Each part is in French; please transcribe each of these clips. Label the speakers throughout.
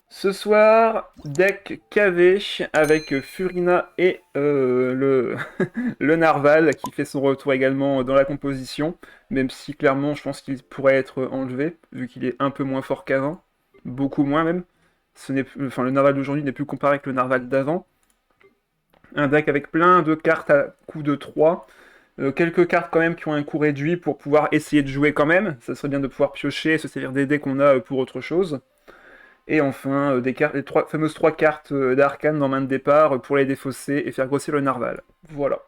Speaker 1: Ce soir, deck KV avec Furina et le Narval qui fait son retour également dans la composition, même si clairement je pense qu'il pourrait être enlevé, vu qu'il est un peu moins fort qu'avant, beaucoup moins même. Enfin, le Narval d'aujourd'hui n'est plus comparé avec le Narval d'avant. Un deck avec plein de cartes à coût de 3, quelques cartes quand même qui ont un coût réduit pour pouvoir essayer de jouer quand même, ça serait bien de pouvoir piocher et se servir des dés qu'on a pour autre chose. Et enfin, les fameuses trois cartes d'arcane dans main de départ pour les défausser et faire grossir le narval. Voilà.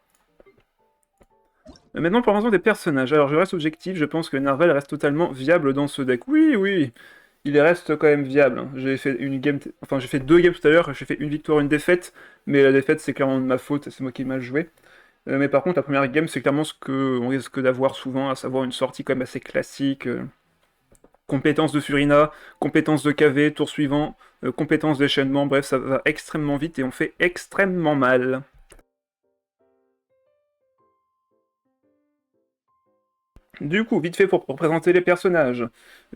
Speaker 1: Maintenant, pour l'instant, des personnages. Alors, je reste objectif, je pense que le narval reste totalement viable dans ce deck. Oui, oui, il reste quand même viable, hein. J'ai fait une game, enfin, j'ai fait 2 games tout à l'heure, j'ai fait une victoire, une défaite, mais la défaite, c'est clairement de ma faute, c'est moi qui ai mal joué. Mais par contre, la première game, c'est clairement ce qu'on risque d'avoir souvent, à savoir une sortie quand même assez classique. Compétence de Furina, compétence de KV, tour suivant, compétence d'échaînement, bref, ça va extrêmement vite et on fait extrêmement mal. Du coup, vite fait pour représenter les personnages.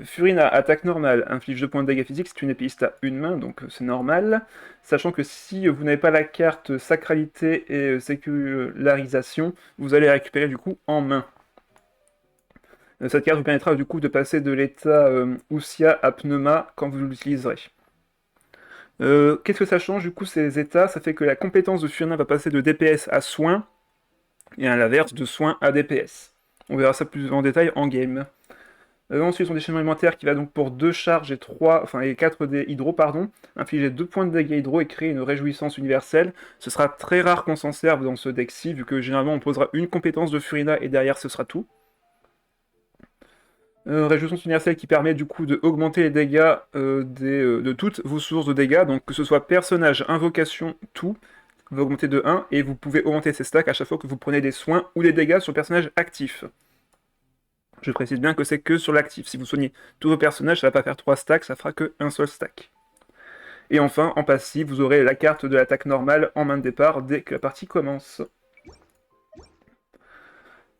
Speaker 1: Furina, attaque normale, inflige 2 points de dégâts physiques, c'est une épéiste à une main, donc c'est normal. Sachant que si vous n'avez pas la carte sacralité et sécularisation, vous allez la récupérer du coup en main. Cette carte vous permettra du coup de passer de l'état Usia à Pneuma quand vous l'utiliserez. Qu'est-ce que ça change du coup ces états? Ça fait que la compétence de Furina va passer de DPS à soin, et à l'inverse de soin à DPS. On verra ça plus en détail en game. Ensuite, son déchaînement élémentaire qui va donc pour 2 charges et 3, enfin et 4 dés hydro, pardon, infliger 2 points de dégâts hydro et créer une réjouissance universelle. Ce sera très rare qu'on s'en serve dans ce deck-ci, vu que généralement on posera une compétence de Furina et derrière ce sera tout. Réjouissance universelle qui permet du coup de augmenter les dégâts de toutes vos sources de dégâts, donc que ce soit personnage, invocation, tout, va augmenter de 1, et vous pouvez augmenter ces stacks à chaque fois que vous prenez des soins ou des dégâts sur le personnage actif. Je précise bien que c'est que sur l'actif. Si vous soignez tous vos personnages, ça va pas faire 3 stacks, ça fera que un seul stack. Et enfin, en passif, vous aurez la carte de l'attaque normale en main de départ dès que la partie commence.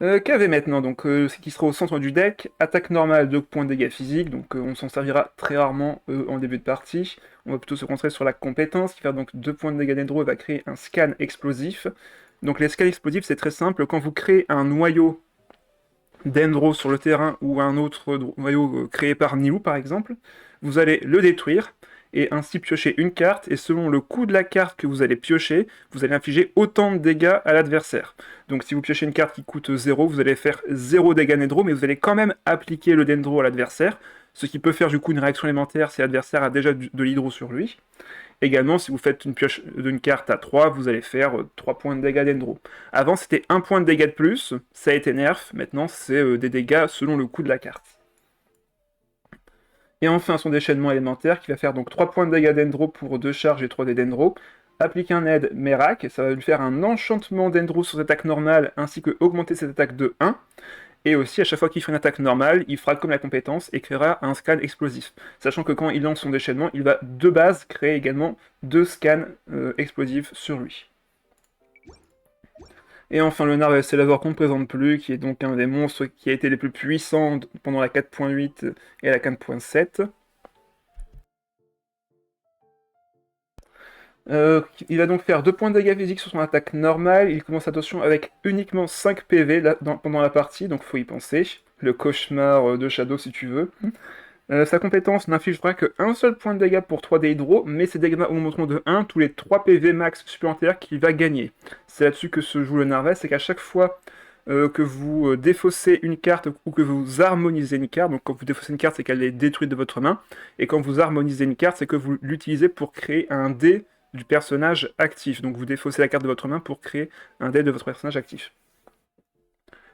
Speaker 1: KV maintenant, donc ce qui sera au centre du deck, attaque normale, 2 points de dégâts physiques, donc on s'en servira très rarement en début de partie. On va plutôt se concentrer sur la compétence, qui va donc 2 points de dégâts d'Endro et va créer un scan explosif. Donc les scans explosifs, c'est très simple, quand vous créez un noyau d'Endro sur le terrain ou un autre noyau créé par Niu par exemple, vous allez le détruire et ainsi piocher une carte, et selon le coût de la carte que vous allez piocher, vous allez infliger autant de dégâts à l'adversaire. Donc si vous piochez une carte qui coûte 0, vous allez faire 0 dégâts Dendro, mais vous allez quand même appliquer le Dendro à l'adversaire, ce qui peut faire du coup une réaction élémentaire si l'adversaire a déjà de l'hydro sur lui. Également, si vous faites une pioche d'une carte à 3, vous allez faire 3 points de dégâts d'Endro. Avant, c'était 1 point de dégâts de plus, ça a été nerf, maintenant c'est des dégâts selon le coût de la carte. Et enfin, son déchaînement élémentaire qui va faire donc 3 points de dégâts d'Endro pour 2 charges et 3 dés d'Endro. Applique un aide Merak, ça va lui faire un enchantement d'Endro sur ses attaques normales ainsi que augmenter ses attaques de 1. Et aussi, à chaque fois qu'il fera une attaque normale, il fera comme la compétence et créera un scan explosif. Sachant que quand il lance son déchaînement, il va de base créer également 2 scans explosifs sur lui. Et enfin, le Narval Célazor qu'on ne présente plus, qui est donc un des monstres qui a été les plus puissants pendant la 4.8 et la 4.7. Il va donc faire 2 points de dégâts physiques sur son attaque normale. Il commence, attention, avec uniquement 5 PV pendant la partie, donc faut y penser. Le cauchemar de Shadow si tu veux. Sa compétence n'infligera qu'un seul point de dégâts pour 3 dés hydro, mais ses dégâts augmenteront de 1 tous les 3 PV max supplémentaires qu'il va gagner. C'est là-dessus que se joue le Narval, c'est qu'à chaque fois que vous défaussez une carte ou que vous harmonisez une carte, donc quand vous défaussez une carte, c'est qu'elle est détruite de votre main, et quand vous harmonisez une carte, c'est que vous l'utilisez pour créer un dé du personnage actif. Donc vous défaussez la carte de votre main pour créer un dé de votre personnage actif.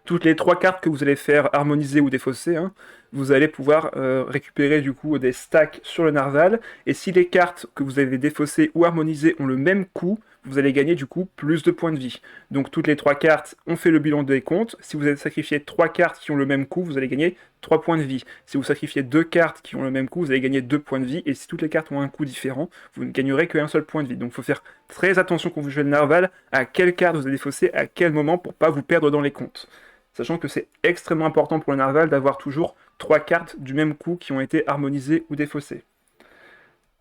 Speaker 1: Toutes les 3 cartes que vous allez faire harmoniser ou défausser, hein, vous allez pouvoir récupérer du coup des stacks sur le narval, et si les cartes que vous avez défaussées ou harmonisées ont le même coût, vous allez gagner du coup plus de points de vie. Donc toutes les 3 cartes ont fait le bilan des comptes. Si vous avez sacrifié 3 cartes qui ont le même coût, vous allez gagner 3 points de vie. Si vous sacrifiez 2 cartes qui ont le même coût, vous allez gagner 2 points de vie, et si toutes les cartes ont un coût différent, vous ne gagnerez qu'un seul point de vie. Donc il faut faire très attention quand vous jouez le narval, à quelle carte vous allez défausser, à quel moment, pour pas vous perdre dans les comptes. Sachant que c'est extrêmement important pour le narval d'avoir toujours 3 cartes du même coup qui ont été harmonisées ou défaussées.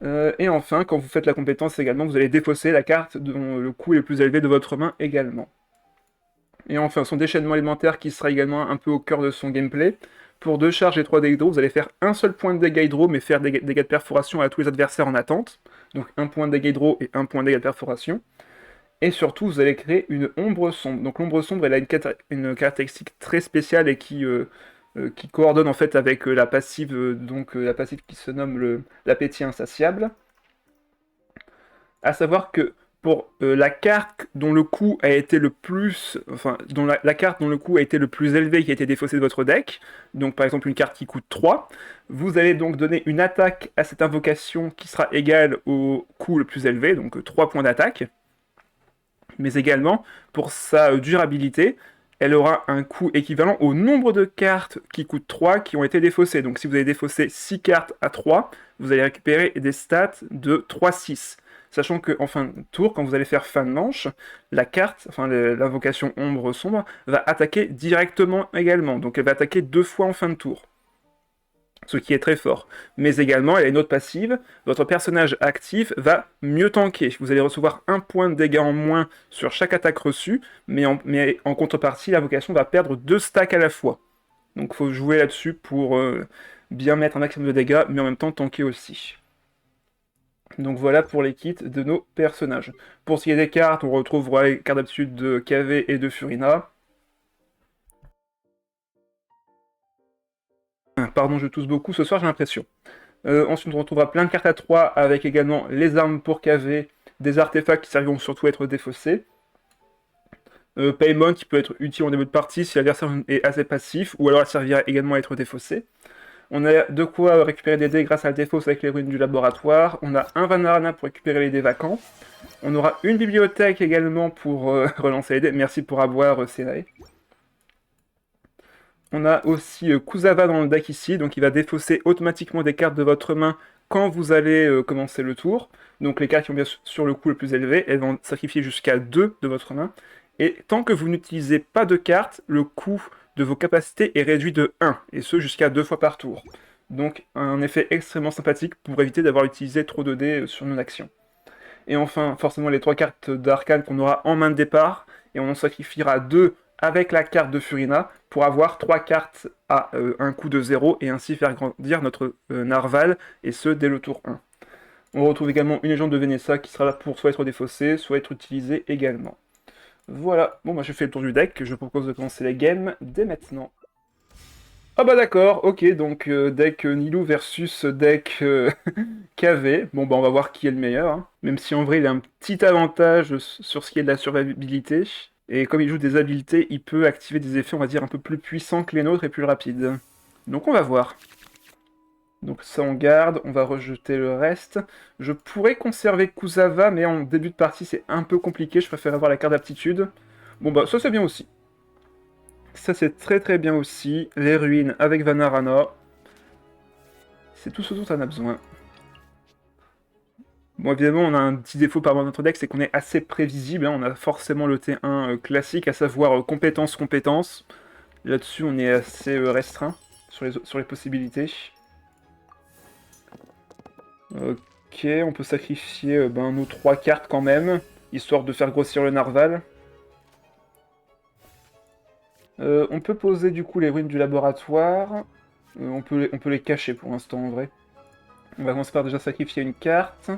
Speaker 1: Et enfin, quand vous faites la compétence également, vous allez défausser la carte dont le coût est le plus élevé de votre main également. Et enfin, son déchaînement élémentaire qui sera également un peu au cœur de son gameplay. Pour 2 charges et 3 dégâts hydro, vous allez faire un seul point de dégâts hydro, mais faire des dégâts de perforation à tous les adversaires en attente. Donc un point de dégâts hydro et un point de dégâts de perforation. Et surtout, vous allez créer une ombre sombre. Donc l'ombre sombre, elle a une caractéristique très spéciale et qui coordonne en fait avec la passive, la passive qui se nomme l'appétit insatiable. À savoir que pour la carte dont le coût a été le plus, enfin, dont la carte dont le coût a été le plus élevé qui a été défaussée de votre deck, donc par exemple une carte qui coûte 3, vous allez donc donner une attaque à cette invocation qui sera égale au coût le plus élevé, donc 3 points d'attaque. Mais également, pour sa durabilité, elle aura un coût équivalent au nombre de cartes qui coûtent 3 qui ont été défaussées. Donc si vous avez défaussé 6 cartes à 3, vous allez récupérer des stats de 3-6. Sachant qu'en fin de tour, quand vous allez faire fin de manche, la carte, enfin l'invocation ombre sombre, va attaquer directement également. Donc elle va attaquer 2 fois en fin de tour. Ce qui est très fort. Mais également, elle a une autre passive, votre personnage actif va mieux tanker. Vous allez recevoir un point de dégâts en moins sur chaque attaque reçue, mais en contrepartie, l'invocation va perdre 2 stacks à la fois. Donc il faut jouer là-dessus pour bien mettre un maximum de dégâts, mais en même temps tanker aussi. Donc voilà pour les kits de nos personnages. Pour ce qui est des cartes, on retrouvera les cartes d'aptitude de KV et de Furina. Pardon, je tousse beaucoup ce soir, j'ai l'impression. Ensuite, on retrouvera plein de cartes à 3 avec également les armes pour KV, des artefacts qui serviront surtout à être défaussés. Paymon qui peut être utile en début de partie si l'adversaire est assez passif, ou alors elle servira également à être défaussée. On a de quoi récupérer des dés grâce à la défausse avec les ruines du laboratoire. On a un Vanarana pour récupérer les dés vacants. On aura une bibliothèque également pour relancer les dés. Merci pour avoir, Senae. On a aussi Kusava dans le deck ici, donc il va défausser automatiquement des cartes de votre main quand vous allez commencer le tour. Donc les cartes qui ont bien sûr le coût le plus élevé, elles vont sacrifier jusqu'à 2 de votre main. Et tant que vous n'utilisez pas de cartes, le coût de vos capacités est réduit de 1, et ce jusqu'à 2 fois par tour. Donc un effet extrêmement sympathique pour éviter d'avoir utilisé trop de dés sur une action. Et enfin, forcément, les 3 cartes d'arcane qu'on aura en main de départ, et on en sacrifiera 2 avec la carte de Furina pour avoir 3 cartes à un coût de 0 et ainsi faire grandir notre Narval, et ce dès le tour 1. On retrouve également une légende de Venessa qui sera là pour soit être défaussée, soit être utilisée également. Voilà, bon bah j'ai fait le tour du deck, je propose de commencer la game dès maintenant. Ah bah d'accord, ok, donc deck Nilou versus deck KV. Bon bah on va voir qui est le meilleur, hein. Même si en vrai il a un petit avantage sur ce qui est de la survivabilité. Et comme il joue des habiletés, il peut activer des effets on va dire un peu plus puissants que les nôtres et plus rapides. Donc on va voir. Donc ça on garde, on va rejeter le reste. Je pourrais conserver Kusava, mais en début de partie c'est un peu compliqué, je préfère avoir la carte d'aptitude. Bon bah ça c'est bien aussi. Ça c'est très très bien aussi. Les ruines avec Vanarana. C'est tout ce dont on a besoin. Bon, évidemment, on a un petit défaut par rapport à notre deck, c'est qu'on est assez prévisible, hein. On a forcément le T1 classique, à savoir compétence-compétence. Là-dessus, on est assez restreint sur les possibilités. Ok, on peut sacrifier nos 3 cartes quand même, histoire de faire grossir le narval. On peut poser du coup les ruines du laboratoire. On peut les cacher pour l'instant en vrai. On va commencer par déjà sacrifier une carte.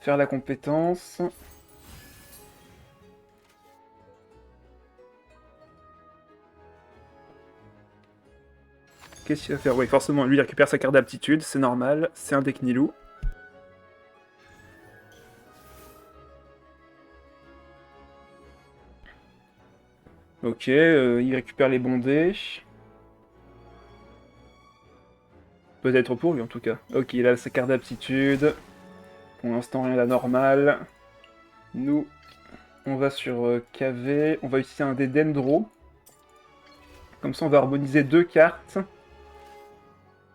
Speaker 1: Faire la compétence. Qu'est-ce qu'il va faire? Oui, forcément, lui il récupère sa carte d'aptitude, c'est normal, c'est un deck Nilou. Ok, il récupère les bondés. Peut-être pour lui en tout cas. Ok, il a sa carte d'aptitude. Pour l'instant, rien d'anormal. Nous, on va sur KV. On va utiliser un dé Dendro. Comme ça, on va harmoniser 2 cartes.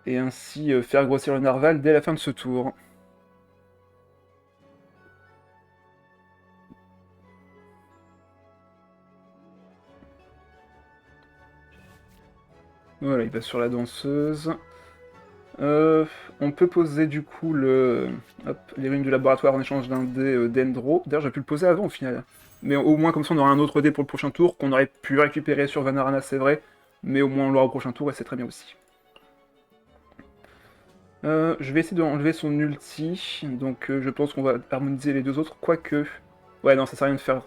Speaker 1: Et ainsi faire grossir le narval dès la fin de ce tour. Voilà, il va sur la danseuse. Euh, on peut poser du coup hop, les ruines du laboratoire en échange d'un dé Dendro. D'ailleurs, j'aurais pu le poser avant au final. Mais au moins, comme ça, on aura un autre dé pour le prochain tour qu'on aurait pu récupérer sur Vanarana, c'est vrai. Mais au moins, on l'aura au prochain tour et c'est très bien aussi. Je vais essayer d'enlever son ulti. Donc, je pense qu'on va harmoniser les deux autres. Quoique. Ouais, non, ça sert à rien de faire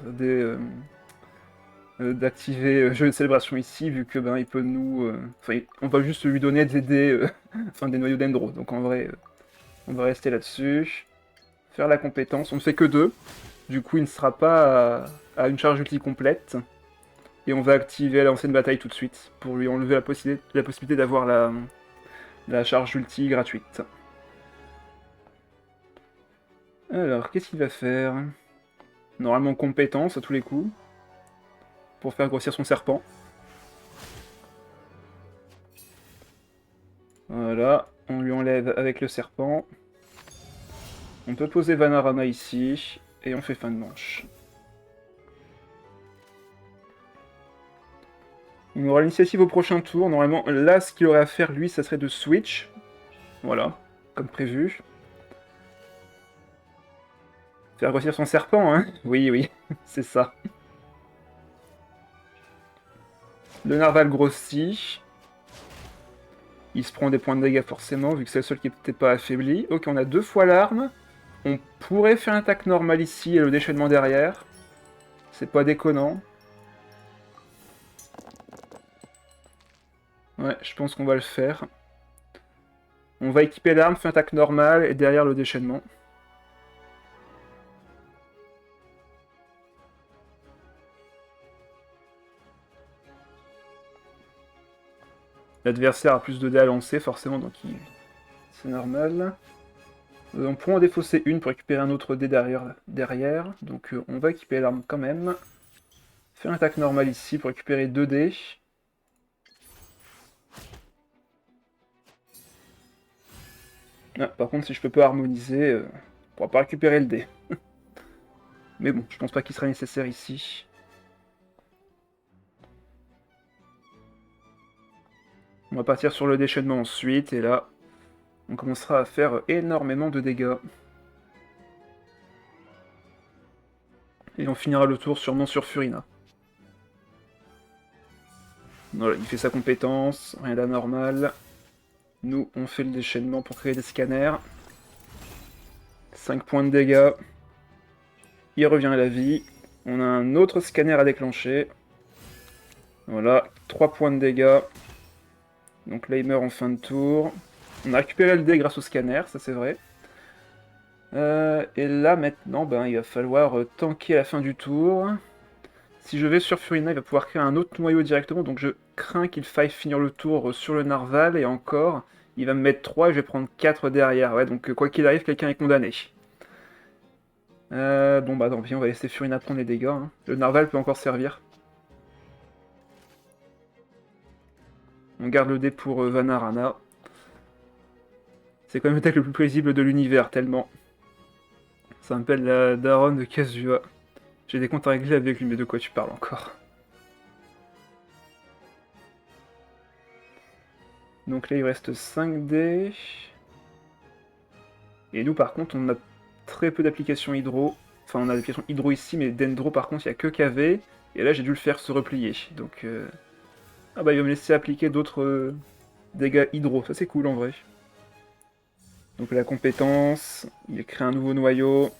Speaker 1: d'activer jeu de célébration ici, vu que ben il peut nous. Enfin, on va juste lui donner des dés, enfin des noyaux Dendro. Donc en vrai, on va rester là-dessus. Faire la compétence. On ne fait que deux. Du coup, il ne sera pas à une charge ulti complète. Et on va activer l'ancienne bataille tout de suite pour lui enlever la possibilité d'avoir la charge ulti gratuite. Alors, qu'est-ce qu'il va faire? Normalement, compétence à tous les coups. Pour faire grossir son serpent. Voilà, on lui enlève avec le serpent. On peut poser Vanarama ici. Et on fait fin de manche. On aura l'initiative au prochain tour. Normalement, là, ce qu'il aurait à faire, lui, ça serait de switch. Voilà, comme prévu. Faire grossir son serpent, hein? Oui, oui, c'est ça. Le narval grossit. Il se prend des points de dégâts forcément, vu que c'est le seul qui n'était pas affaibli. Ok, on a 2 fois l'arme. On pourrait faire une attaque normale ici et le déchaînement derrière. C'est pas déconnant. Ouais, je pense qu'on va le faire. On va équiper l'arme, faire une attaque normale et derrière le déchaînement. L'adversaire a plus de dés à lancer, forcément, donc c'est normal. On pourra en défausser une pour récupérer un autre dé derrière. Donc on va équiper l'arme quand même. Faire une attaque normale ici pour récupérer 2 dés. Ah, par contre, si je peux pas harmoniser, on pourra pas récupérer le dé. Mais bon, je pense pas qu'il sera nécessaire ici. On va partir sur le déchaînement ensuite, et là, on commencera à faire énormément de dégâts. Et on finira le tour sûrement sur Furina. Voilà, il fait sa compétence, rien d'anormal. Nous, on fait le déchaînement pour créer des scanners. 5 points de dégâts. Il revient à la vie. On a un autre scanner à déclencher. Voilà, 3 points de dégâts. Donc là, il meurt en fin de tour. On a récupéré le dé grâce au scanner, ça c'est vrai. Et là, maintenant, ben, il va falloir tanker à la fin du tour. Si je vais sur Furina, il va pouvoir créer un autre noyau directement, donc je crains qu'il faille finir le tour sur le narval, et encore, il va me mettre 3 et je vais prendre 4 derrière. Ouais, donc quoi qu'il arrive, quelqu'un est condamné. Bon bah tant pis, on va laisser Furina prendre les dégâts. Hein. Le narval peut encore servir. On garde le dé pour Vanarana. C'est quand même le deck le plus paisible de l'univers, tellement. Ça m'appelle la daronne de Kazua. J'ai des comptes à régler avec lui, mais de quoi tu parles encore? Donc là, il reste 5 dés. Et nous, par contre, on a très peu d'applications hydro. Enfin, on a d'applications hydro ici, mais Dendro, par contre, il n'y a que KV. Et là, j'ai dû le faire se replier. Donc, ah bah, il va me laisser appliquer d'autres dégâts hydro. Ça, c'est cool, en vrai. Donc, la compétence, il crée un nouveau noyau.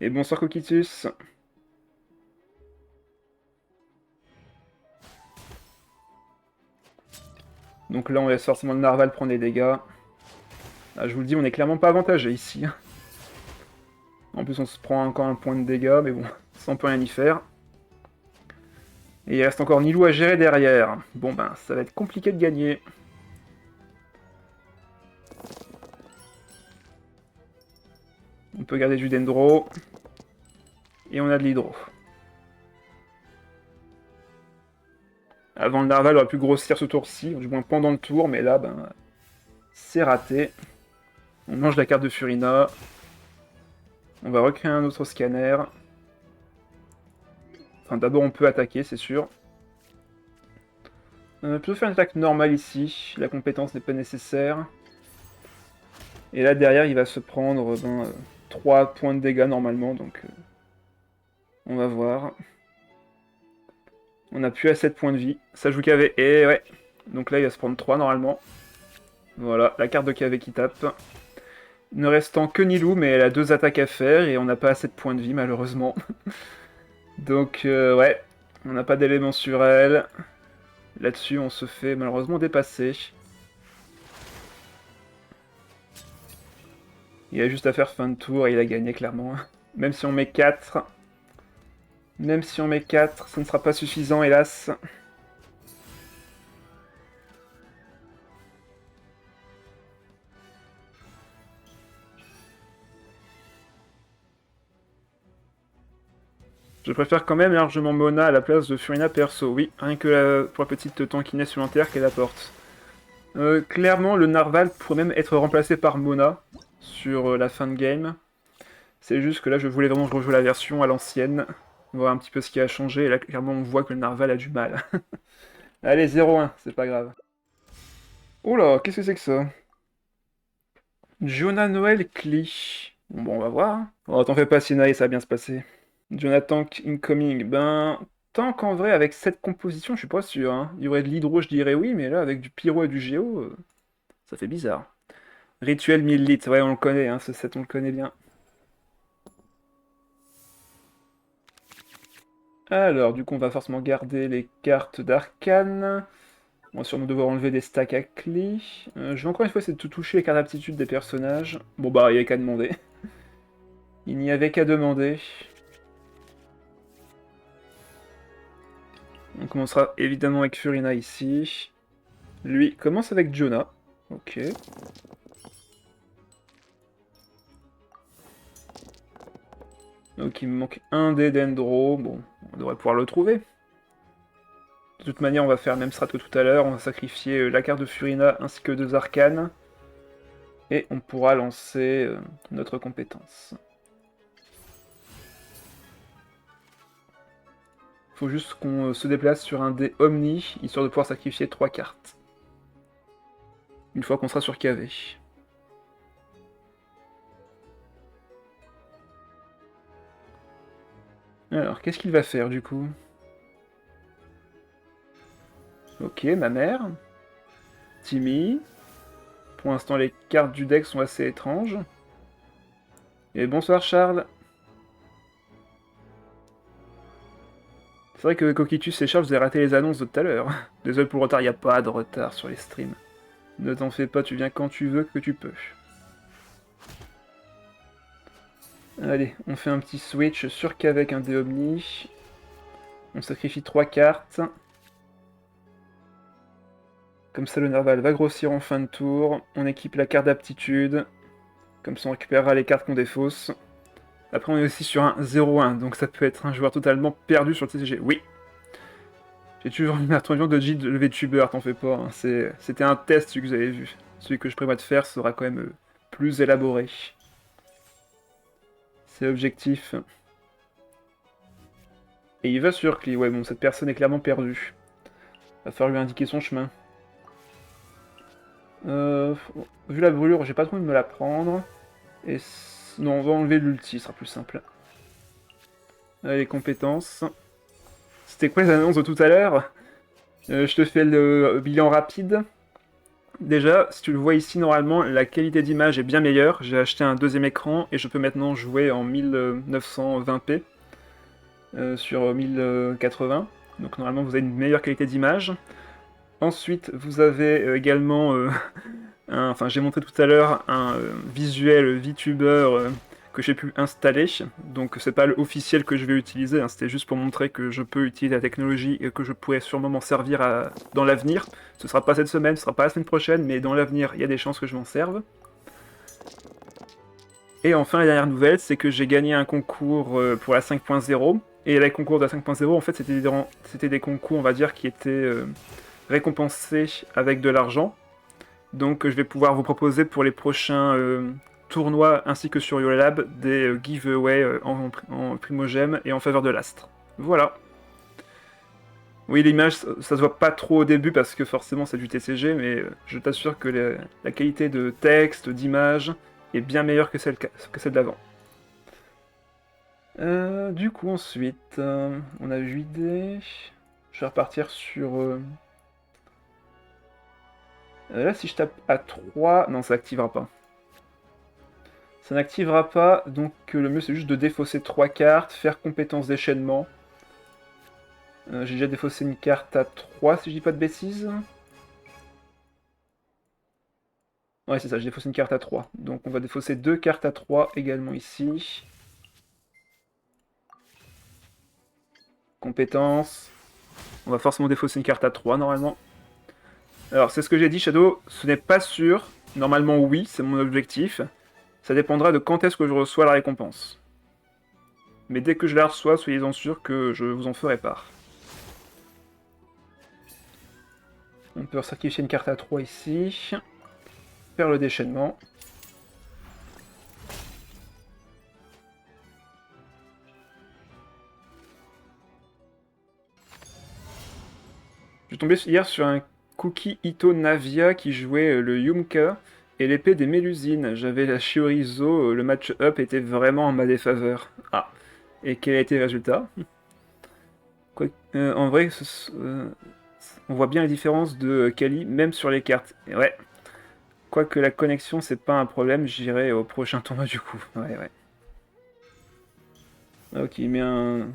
Speaker 1: Et bonsoir, Coquitus. Donc là, on laisse forcément le narval prendre des dégâts. Ah, je vous le dis, on est clairement pas avantagé ici. En plus, on se prend encore un point de dégâts, mais bon, ça on peut rien y faire. Et il reste encore Nilou à gérer derrière. Bon ben, ça va être compliqué de gagner. On peut garder du Dendro. Et on a de l'hydro. Avant, le narval aurait pu grossir ce tour-ci, du moins pendant le tour, mais là, ben, c'est raté. On mange la carte de Furina. On va recréer un autre scanner. Enfin, d'abord, on peut attaquer, c'est sûr. Plutôt faire une attaque normale ici, la compétence n'est pas nécessaire. Et là derrière il va se prendre 3 points de dégâts normalement, donc on va voir. On a plus à 7 points de vie, ça joue KV, et ouais. Donc là il va se prendre 3 normalement. Voilà, la carte de KV qui tape. Ne restant que Nilou, mais elle a 2 attaques à faire, et on n'a pas assez de points de vie malheureusement. Donc ouais, on n'a pas d'éléments sur elle. Là-dessus on se fait malheureusement dépasser. Il a juste à faire fin de tour et il a gagné clairement. Même si on met 4. Même si on met 4, ça ne sera pas suffisant hélas. Je préfère quand même largement Mona à la place de Furina perso, oui, rien que pour la petite tankiness supplémentaire qu'elle apporte. Clairement, le Narval pourrait même être remplacé par Mona sur la fin de game. C'est juste que là, je voulais vraiment rejouer la version à l'ancienne, voir un petit peu ce qui a changé, et là, clairement, on voit que le Narval a du mal. Allez, 0-1, c'est pas grave. Oula, qu'est-ce que c'est que ça? Jonah Noël Clee. Bon, on va voir. Hein. Oh, t'en fais pas, Sinaï, ça va bien se passer. Jonathan Incoming, ben... Tant qu'en vrai, avec cette composition, je suis pas sûr. Hein. Il y aurait de l'hydro, je dirais oui, mais là, avec du pyro et du géo, ça fait bizarre. Rituel 1000 litres, ouais, on le connaît, hein, ce set, on le connaît bien. Alors, du coup, on va forcément garder les cartes d'arcane. On va sûrement devoir enlever des stacks à clés. Je vais encore une fois essayer de tout toucher les cartes d'aptitude des personnages. Bon bah, il n'y avait qu'à demander. Il n'y avait qu'à demander. On commencera évidemment avec Furina ici. Lui commence avec Jonah. Ok. Donc il me manque un dé d'Endro. Bon, on devrait pouvoir le trouver. De toute manière, on va faire la même strat que tout à l'heure. On va sacrifier la carte de Furina ainsi que 2 arcanes. Et on pourra lancer notre compétence. Faut juste qu'on se déplace sur un dé Omni, histoire de pouvoir sacrifier 3 cartes. Une fois qu'on sera sur KV. Alors, qu'est-ce qu'il va faire du coup? Ok, ma mère. Timmy. Pour l'instant, les cartes du deck sont assez étranges. Et bonsoir Charles. C'est vrai que Coquitus et Charles, vous avez raté les annonces de tout à l'heure. Désolé pour le retard, il n'y a pas de retard sur les streams. Ne t'en fais pas, tu viens quand tu veux que tu peux. Allez, on fait un petit switch sur qu'avec un dé Omni. On sacrifie 3 cartes. Comme ça, le Narval va grossir en fin de tour. On équipe la carte d'aptitude. Comme ça, on récupérera les cartes qu'on défausse. Après, on est aussi sur un 0-1, donc ça peut être un joueur totalement perdu sur le TCG. Oui. J'ai toujours une attention de J de le VTuber, t'en fais pas. Hein. C'était un test, celui que vous avez vu. Celui que je prévois de faire sera quand même plus élaboré. C'est objectif. Et il va sur Cli. Ouais, bon, cette personne est clairement perdue. Va falloir lui indiquer son chemin. Vu la brûlure, j'ai pas trop envie de me la prendre. Et non, on va enlever l'ulti, ce sera plus simple. Allez, compétences. C'était quoi les annonces de tout à l'heure? Je te fais le bilan rapide. Déjà, si tu le vois ici, normalement, la qualité d'image est bien meilleure. J'ai acheté un deuxième écran et je peux maintenant jouer en 1920p sur 1080. Donc normalement, vous avez une meilleure qualité d'image. Ensuite, vous avez également, enfin j'ai montré tout à l'heure, un visuel VTuber que j'ai pu installer. Donc c'est pas l'officiel que je vais utiliser, hein, c'était juste pour montrer que je peux utiliser la technologie et que je pourrais sûrement m'en servir dans l'avenir. Ce sera pas cette semaine, ce sera pas la semaine prochaine, mais dans l'avenir, il y a des chances que je m'en serve. Et enfin, la dernière nouvelle, c'est que j'ai gagné un concours pour la 5.0. Et les concours de la 5.0, en fait, c'était des concours, on va dire, qui étaient récompensés avec de l'argent. Donc je vais pouvoir vous proposer pour les prochains tournois ainsi que sur YoLab des giveaways en primogème et en faveur de l'astre. Voilà. Oui, l'image, ça se voit pas trop au début parce que forcément c'est du TCG, mais je t'assure que la qualité de texte, d'image, est bien meilleure que celle d'avant. Du coup, ensuite, on a 8 dés. Je vais repartir sur... là, si je tape à 3, non, ça activera pas. Ça n'activera pas, donc le mieux c'est juste de défausser 3 cartes, faire compétence déchaînement. J'ai déjà défaussé une carte à 3, si je dis pas de bêtises. Ouais, c'est ça, j'ai défaussé une carte à 3. Donc on va défausser 2 cartes à 3 également ici. Compétence. On va forcément défausser une carte à 3 normalement. Alors c'est ce que j'ai dit, Shadow, ce n'est pas sûr. Normalement oui, c'est mon objectif. Ça dépendra de quand est-ce que je reçois la récompense. Mais dès que je la reçois, soyez-en sûrs que je vous en ferai part. On peut sacrifier une carte à 3 ici. Faire le déchaînement. Je suis tombé hier sur un Cookie Ito Navia qui jouait le Yumka et l'épée des Mélusines. J'avais la Shiorizo, le match-up était vraiment en ma défaveur. Ah, et quel a été le résultat? En vrai, on voit bien la différence de Kali, même sur les cartes. Et ouais, quoique la connexion, c'est pas un problème, j'irai au prochain tournoi du coup. Ouais, ouais. Ok, il met un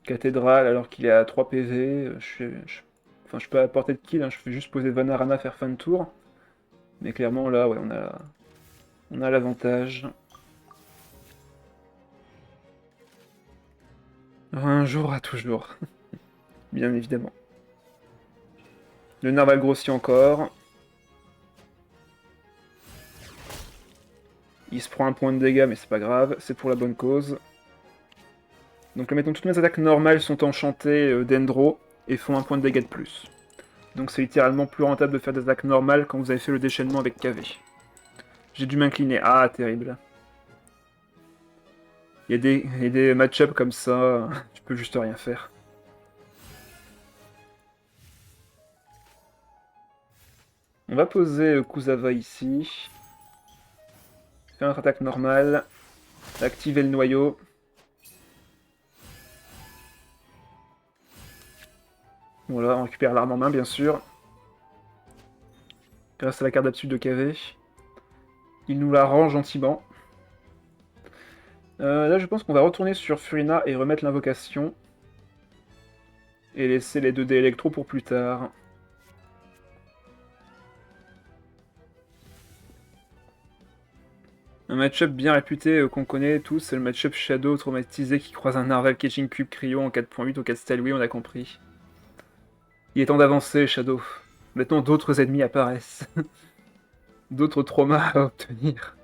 Speaker 1: cathédrale alors qu'il est à 3 PV. Enfin, je peux apporter de kill, hein, je fais juste poser Vanarana faire fin de tour. Mais clairement, là, ouais, on a l'avantage. Un jour à toujours, bien évidemment. Le narval grossit encore. Il se prend un point de dégâts, mais c'est pas grave, c'est pour la bonne cause. Donc là, mettons, toutes mes attaques normales sont enchantées d'Endro et font un point de dégâts de plus. Donc c'est littéralement plus rentable de faire des attaques normales quand vous avez fait le déchaînement avec KV. J'ai dû m'incliner. Ah, terrible. Il y a des match-ups comme ça, tu peux juste rien faire. On va poser Kusava ici. Faire notre attaque normale. Activer le noyau. Voilà, on récupère l'arme en main, bien sûr. Grâce à la carte d'habitude de KV. Il nous la rend gentiment. Là, je pense qu'on va retourner sur Furina et remettre l'invocation. Et laisser les 2 dés électro pour plus tard. Un match-up bien réputé qu'on connaît tous, c'est le match-up Shadow traumatisé qui croise un Narval Catching Cube Cryo en 4.8 au 4 style, oui, on a compris. Il est temps d'avancer, Shadow. Maintenant, d'autres ennemis apparaissent. D'autres traumas à obtenir.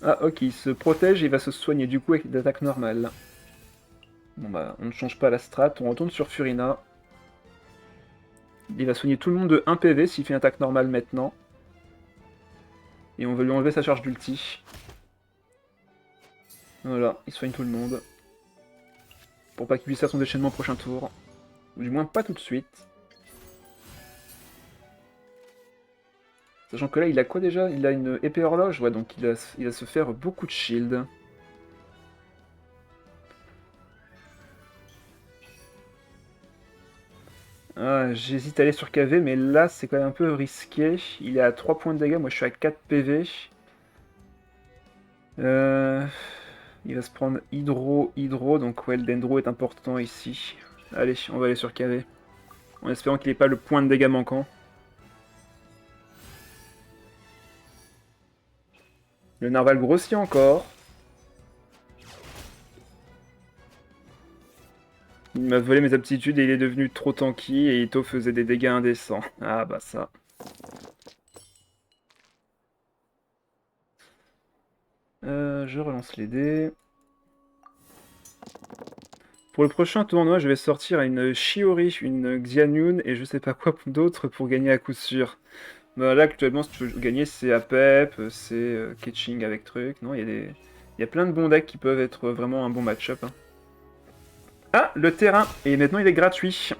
Speaker 1: Ah, ok, il se protège et il va se soigner du coup avec d'attaques normales. Bon bah, on ne change pas la strat, on retourne sur Furina. Il va soigner tout le monde de 1 PV s'il fait une attaque normale maintenant. Et on veut lui enlever sa charge d'ulti. Voilà, il soigne tout le monde. Pour pas qu'il puisse faire son déchaînement au prochain tour. Ou du moins pas tout de suite. Sachant que là, il a quoi déjà? Il a une épée horloge? Ouais, donc il va se faire beaucoup de shield. Ah, j'hésite à aller sur KV, mais là, c'est quand même un peu risqué. Il est à 3 points de dégâts, moi je suis à 4 PV. Il va se prendre Hydro, donc ouais, le Dendro est important ici. Allez, on va aller sur KV. En espérant qu'il n'ait pas le point de dégâts manquant. Le narval grossit encore. Il m'a volé mes aptitudes et il est devenu trop tanky et Ito faisait des dégâts indécents. Ah bah ça. Je relance les dés. Pour le prochain tournoi, je vais sortir une Shiori, une Xianyun et je sais pas quoi d'autre pour gagner à coup sûr. Bah là, actuellement, si tu veux gagner, c'est Apep, c'est Ketching avec truc. Non, il y a plein de bons decks qui peuvent être vraiment un bon match-up, hein. Ah, le terrain. Et maintenant, il est gratuit.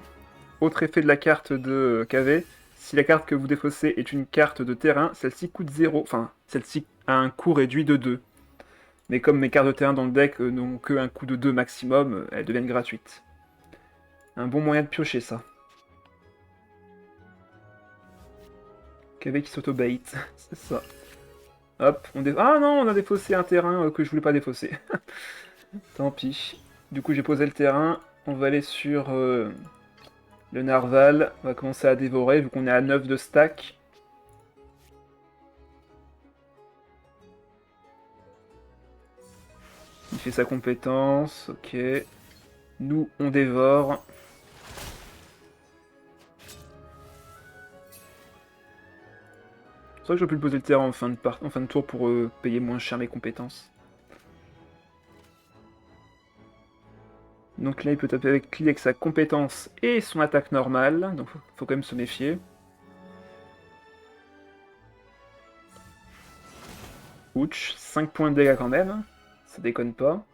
Speaker 1: Autre effet de la carte de KV. Si la carte que vous défaussez est une carte de terrain, celle-ci coûte 0. Enfin, celle-ci a un coût réduit de 2. Mais comme mes cartes de terrain dans le deck n'ont qu'un coût de 2 maximum, elles deviennent gratuites. Un bon moyen de piocher, ça. KV qui s'auto-bait. C'est ça. Hop, ah non, on a défaussé un terrain que je voulais pas défausser. Tant pis. Du coup, j'ai posé le terrain. On va aller sur le narval. On va commencer à dévorer, vu qu'on est à 9 de stack. Il fait sa compétence, ok. Nous, on dévore. C'est vrai que j'aurais pu le poser le terrain en fin de tour pour payer moins cher mes compétences. Donc là, il peut taper avec Cli avec sa compétence et son attaque normale. Donc faut quand même se méfier. Ouch, 5 points de dégâts quand même. Ça déconne pas.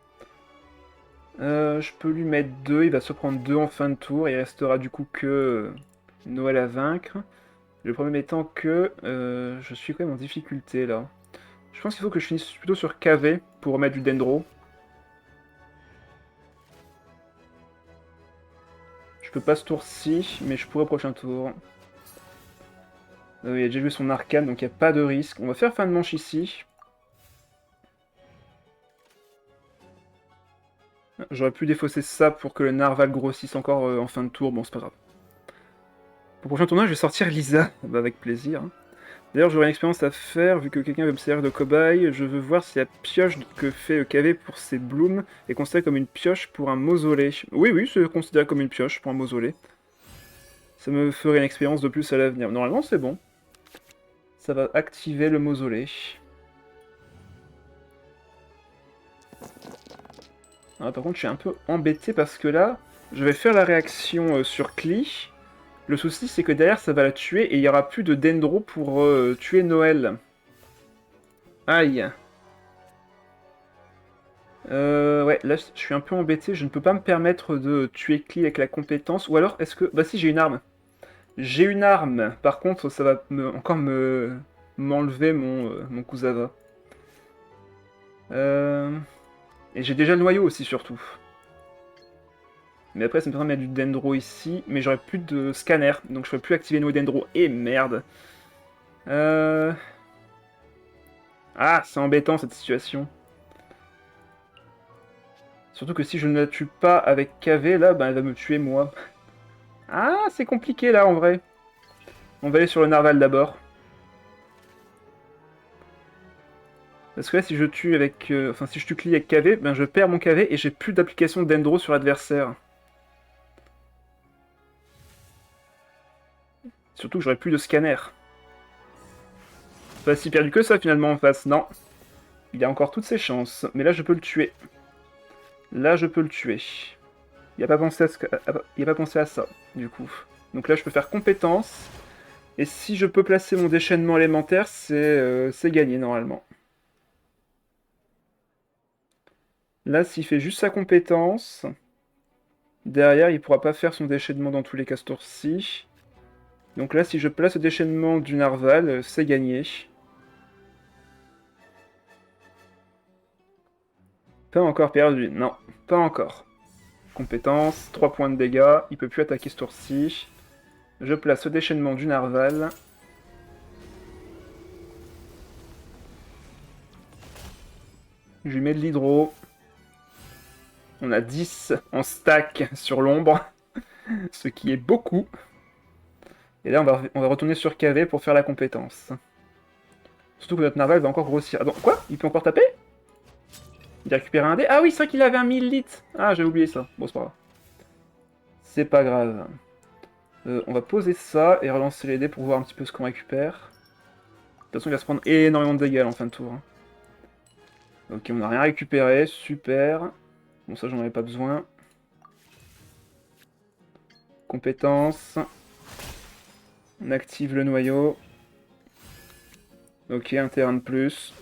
Speaker 1: Je peux lui mettre 2, il va se prendre 2 en fin de tour, il restera du coup que Noël à vaincre. Le problème étant que je suis quand même en difficulté là. Je pense qu'il faut que je finisse plutôt sur KV pour remettre du Dendro. Je peux pas ce tour-ci, mais je pourrais au prochain tour. Il a déjà joué son arcane, donc il n'y a pas de risque. On va faire fin de manche ici. J'aurais pu défausser ça pour que le narval grossisse encore en fin de tour, bon c'est pas grave. Pour le prochain tournoi, je vais sortir Lisa, bah, avec plaisir. D'ailleurs, j'aurais une expérience à faire, vu que quelqu'un veut me servir de cobaye. Je veux voir si la pioche que fait KV pour ses blooms est considérée comme une pioche pour un mausolée. Oui, oui, c'est considéré comme une pioche pour un mausolée. Ça me ferait une expérience de plus à l'avenir. Normalement, c'est bon. Ça va activer le mausolée. Ah, par contre, je suis un peu embêté parce que là, je vais faire la réaction sur Klee. Le souci, c'est que derrière, ça va la tuer et il n'y aura plus de Dendro pour tuer Noël. Aïe. Ouais, là, je suis un peu embêté. Je ne peux pas me permettre de tuer Klee avec la compétence. Ou alors, est-ce que... Bah si, j'ai une arme. J'ai une arme. Par contre, ça va encore m'enlever mon Kusava. Et j'ai déjà le noyau aussi, surtout. Mais après, ça me permet de mettre du Dendro ici. Mais j'aurai plus de scanner. Donc je ne peux plus activer nos Dendro. Et merde. Ah, c'est embêtant, cette situation. Surtout que si je ne la tue pas avec KV, là, bah, elle va me tuer, moi. Ah, c'est compliqué, là, en vrai. On va aller sur le narval, d'abord. Parce que là, si je tue avec... enfin, si je tue Klee avec KV, ben je perds mon KV et j'ai plus d'application de Dendro sur l'adversaire. Surtout que j'aurai plus de scanner. Pas si perdu que ça, finalement, en face. Non. Il a encore toutes ses chances. Mais là, je peux le tuer. Là, je peux le tuer. Il a pas pensé à, il a pas pensé à ça, du coup. Donc là, je peux faire compétence. Et si je peux placer mon déchaînement élémentaire, c'est gagné, normalement. Là, s'il fait juste sa compétence... Derrière, il pourra pas faire son déchaînement dans tous les cas ce tour-ci. Donc là, si je place le déchaînement du narval, c'est gagné. Pas encore perdu, non, pas encore. Compétence, 3 points de dégâts, il peut plus attaquer ce tour-ci. Je place le déchaînement du narval. Je lui mets de l'hydro. On a 10 en stack sur l'ombre, ce qui est beaucoup. Et là, on va retourner sur KV pour faire la compétence. Surtout que notre narval va encore grossir. Ah bon, quoi? Il peut encore taper? Il a récupéré un dé. Ah oui, c'est vrai qu'il avait un 1000 litres. Ah, j'ai oublié ça. Bon, c'est pas grave. C'est pas grave. On va poser ça et relancer les dés pour voir un petit peu ce qu'on récupère. De toute façon, il va se prendre énormément de dégâts en fin de tour. Ok, on n'a rien récupéré. Super. Bon, ça, j'en avais pas besoin. Compétence. On active le noyau. Ok, un terrain de plus.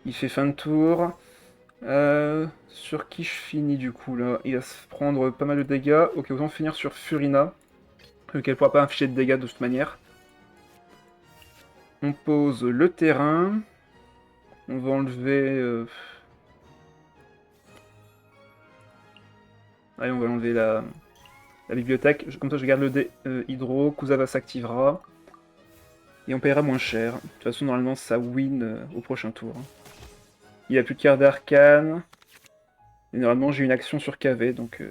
Speaker 1: Il fait fin de tour. Sur qui je finis du coup là? Il va se prendre pas mal de dégâts. Ok, autant finir sur Furina. Qu'elle pourra pas afficher de dégâts de toute manière. On pose le terrain. On va enlever... Allez, on va enlever la bibliothèque. Comme ça, je garde le dé hydro. Kusava s'activera. Et on paiera moins cher. De toute façon, normalement, ça win au prochain tour. Il a plus de carte d'arcane. Et normalement, j'ai une action sur KV, donc...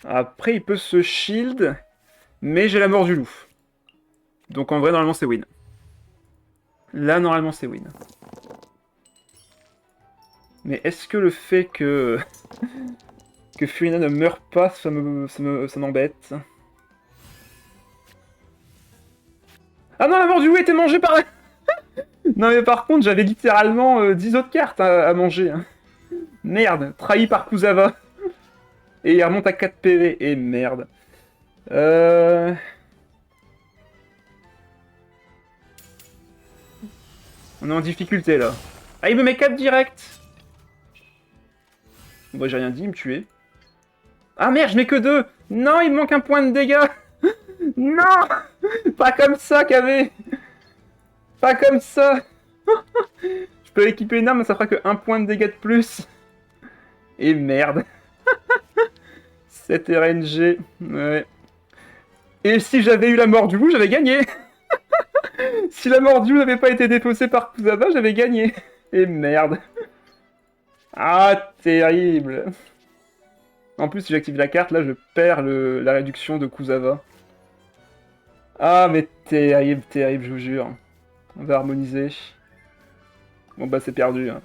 Speaker 1: Après, il peut se shield, mais j'ai la mort du loup. Donc en vrai, normalement, c'est win. Là, normalement, c'est win. Mais est-ce que le fait que... que Furina ne meure pas, ça m'embête. Ah non, la mort du loup était mangée par... Non mais par contre, j'avais littéralement 10 autres cartes à manger. Hein. Merde, trahi par Kusava. Et il remonte à 4 PV. Et merde. On est en difficulté là. Ah, il me met 4 direct. Bon, j'ai rien dit, il me tuait. Ah merde, je n'ai que 2. Non, il me manque un point de dégâts. Non. Pas comme ça, KV. Pas comme ça. Je peux équiper une arme, mais ça fera que 1 point de dégâts de plus. Et merde. 7 RNG. Ouais. Et si j'avais eu la mort du loup, j'avais gagné. Si la mort du loup n'avait pas été défaussée par Kusava, j'avais gagné. Et merde. Ah, terrible. En plus, si j'active la carte, là, je perds la réduction de Kusava. Ah, mais terrible, terrible, je vous jure. On va harmoniser. Bon, bah, c'est perdu. Hein.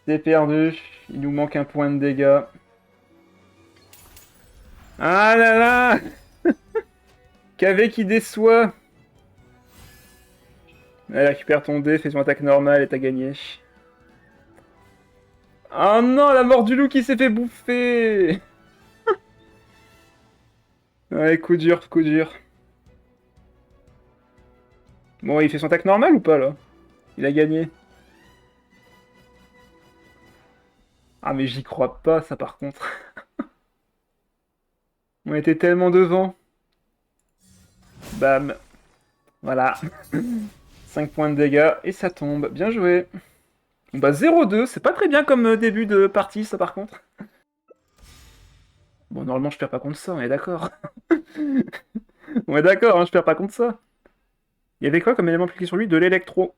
Speaker 1: C'est perdu. Il nous manque un point de dégâts. Ah là là. KV qui déçoit. Elle récupère ton dé, fais ton attaque normale et t'as gagné. Oh non, la mort du loup qui s'est fait bouffer. Ouais, coup dur, coup dur. Bon, il fait son attaque normale ou pas, là? Il a gagné. Ah, mais j'y crois pas, ça, par contre. On était tellement devant. Bam. Voilà. 5 points de dégâts, et ça tombe. Bien joué. Bon, bah, 0-2, c'est pas très bien comme début de partie, ça, par contre. Bon, normalement, je perds pas contre ça, on est d'accord. On est d'accord, hein, je perds pas contre ça. Il y avait quoi comme élément appliqué sur lui? De l'électro.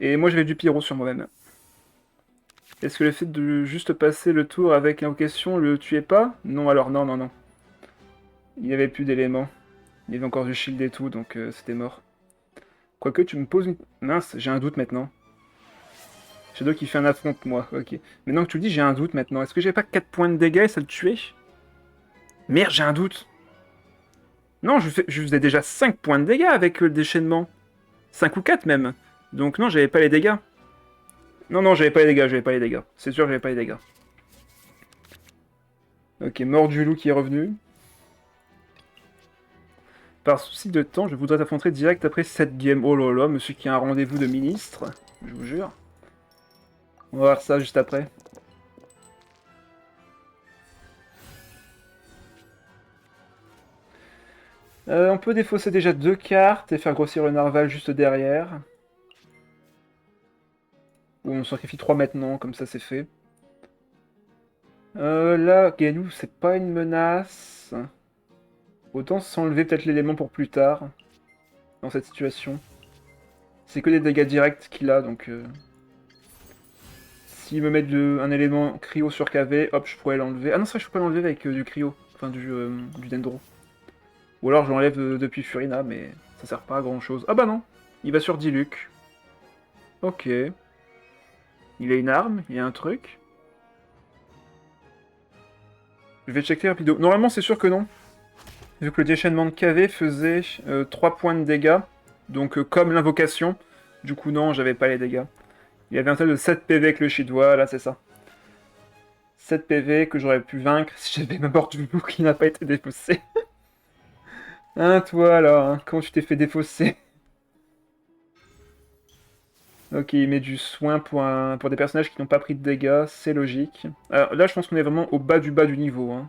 Speaker 1: Et moi, j'avais du pyro sur moi-même. Est-ce que le fait de juste passer le tour avec l'invocation le tuait pas? Non, alors, non, non, non. Il n'y avait plus d'éléments. Il y avait encore du shield et tout, donc c'était mort. Quoique, tu me poses une... Mince, j'ai un doute maintenant. Shadow qui fait un affronte, moi, ok. Maintenant que tu le dis, j'ai un doute maintenant. Est-ce que j'avais pas 4 points de dégâts et ça le tuait? Merde, j'ai un doute. Non, je faisais déjà 5 points de dégâts avec le déchaînement. 5 ou 4 même. Donc non, j'avais pas les dégâts. Non, non, j'avais pas les dégâts, j'avais pas les dégâts. C'est sûr, j'avais pas les dégâts. Ok, mort du loup qui est revenu. Par souci de temps, je voudrais t'affronter direct après cette game. Oh là là, monsieur qui a un rendez-vous de ministre. Je vous jure. On va voir ça juste après. On peut défausser déjà 2 cartes et faire grossir le narval juste derrière. Ou on sacrifie 3 maintenant, comme ça c'est fait. Là, Ganou, c'est pas une menace. Autant s'enlever peut-être l'élément pour plus tard. Dans cette situation. C'est que des dégâts directs qu'il a, donc... S'il me met un élément cryo sur KV, hop, je pourrais l'enlever. Ah non, ça, je peux pas l'enlever avec du cryo. Enfin, du dendro. Ou alors je l'enlève depuis Furina, mais ça sert pas à grand chose. Ah bah non, il va sur Diluc. Ok. Il a une arme, il y a un truc. Je vais checker rapido. Normalement, c'est sûr que non. Vu que le déchaînement de KV faisait 3 points de dégâts. Donc, comme l'invocation. Du coup, non, j'avais pas les dégâts. Il y avait un total de 7 PV avec le Shidwa, là, c'est ça. 7 PV que j'aurais pu vaincre si j'avais ma mort du loup qui n'a pas été défaussée. Hein, toi, là, hein, comment tu t'es fait défausser? Ok, il met du soin pour des personnages qui n'ont pas pris de dégâts, c'est logique. Alors là, je pense qu'on est vraiment au bas du niveau, hein.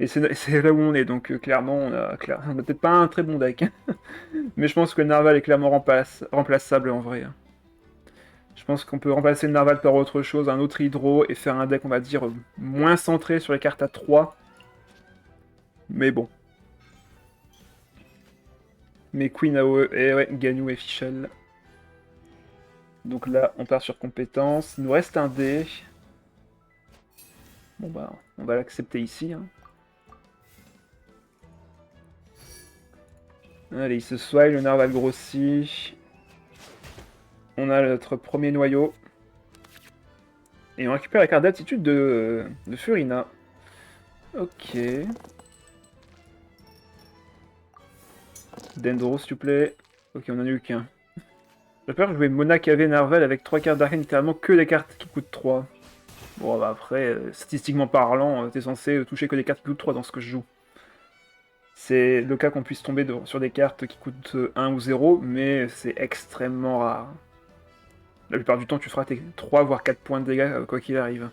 Speaker 1: Et c'est là où on est, donc clairement, on a peut-être pas un très bon deck. Mais je pense que le Narval est clairement remplaçable en vrai. Je pense qu'on peut remplacer le Narval par autre chose, un autre Hydro, et faire un deck, on va dire, moins centré sur les cartes à 3. Mais bon. Mais Queen AOE, et ouais, Ganou et Fischl. Donc là, on part sur compétence. Il nous reste un dé. Bon bah, on va l'accepter ici, hein. Allez, il se soigne, le Narval grossit. On a notre premier noyau. Et on récupère la carte d'attitude de Furina. Ok. Dendro, s'il te plaît. Ok, on en a eu qu'un. J'ai peur de jouer Mona KV Narval avec 3 cartes d'arcane, littéralement que des cartes qui coûtent 3. Bon, bah après, statistiquement parlant, t'es censé toucher que des cartes qui coûtent 3 dans ce que je joue. C'est le cas qu'on puisse tomber sur des cartes qui coûtent 1 ou 0, mais c'est extrêmement rare. La plupart du temps, tu feras tes 3 voire 4 points de dégâts, quoi qu'il arrive.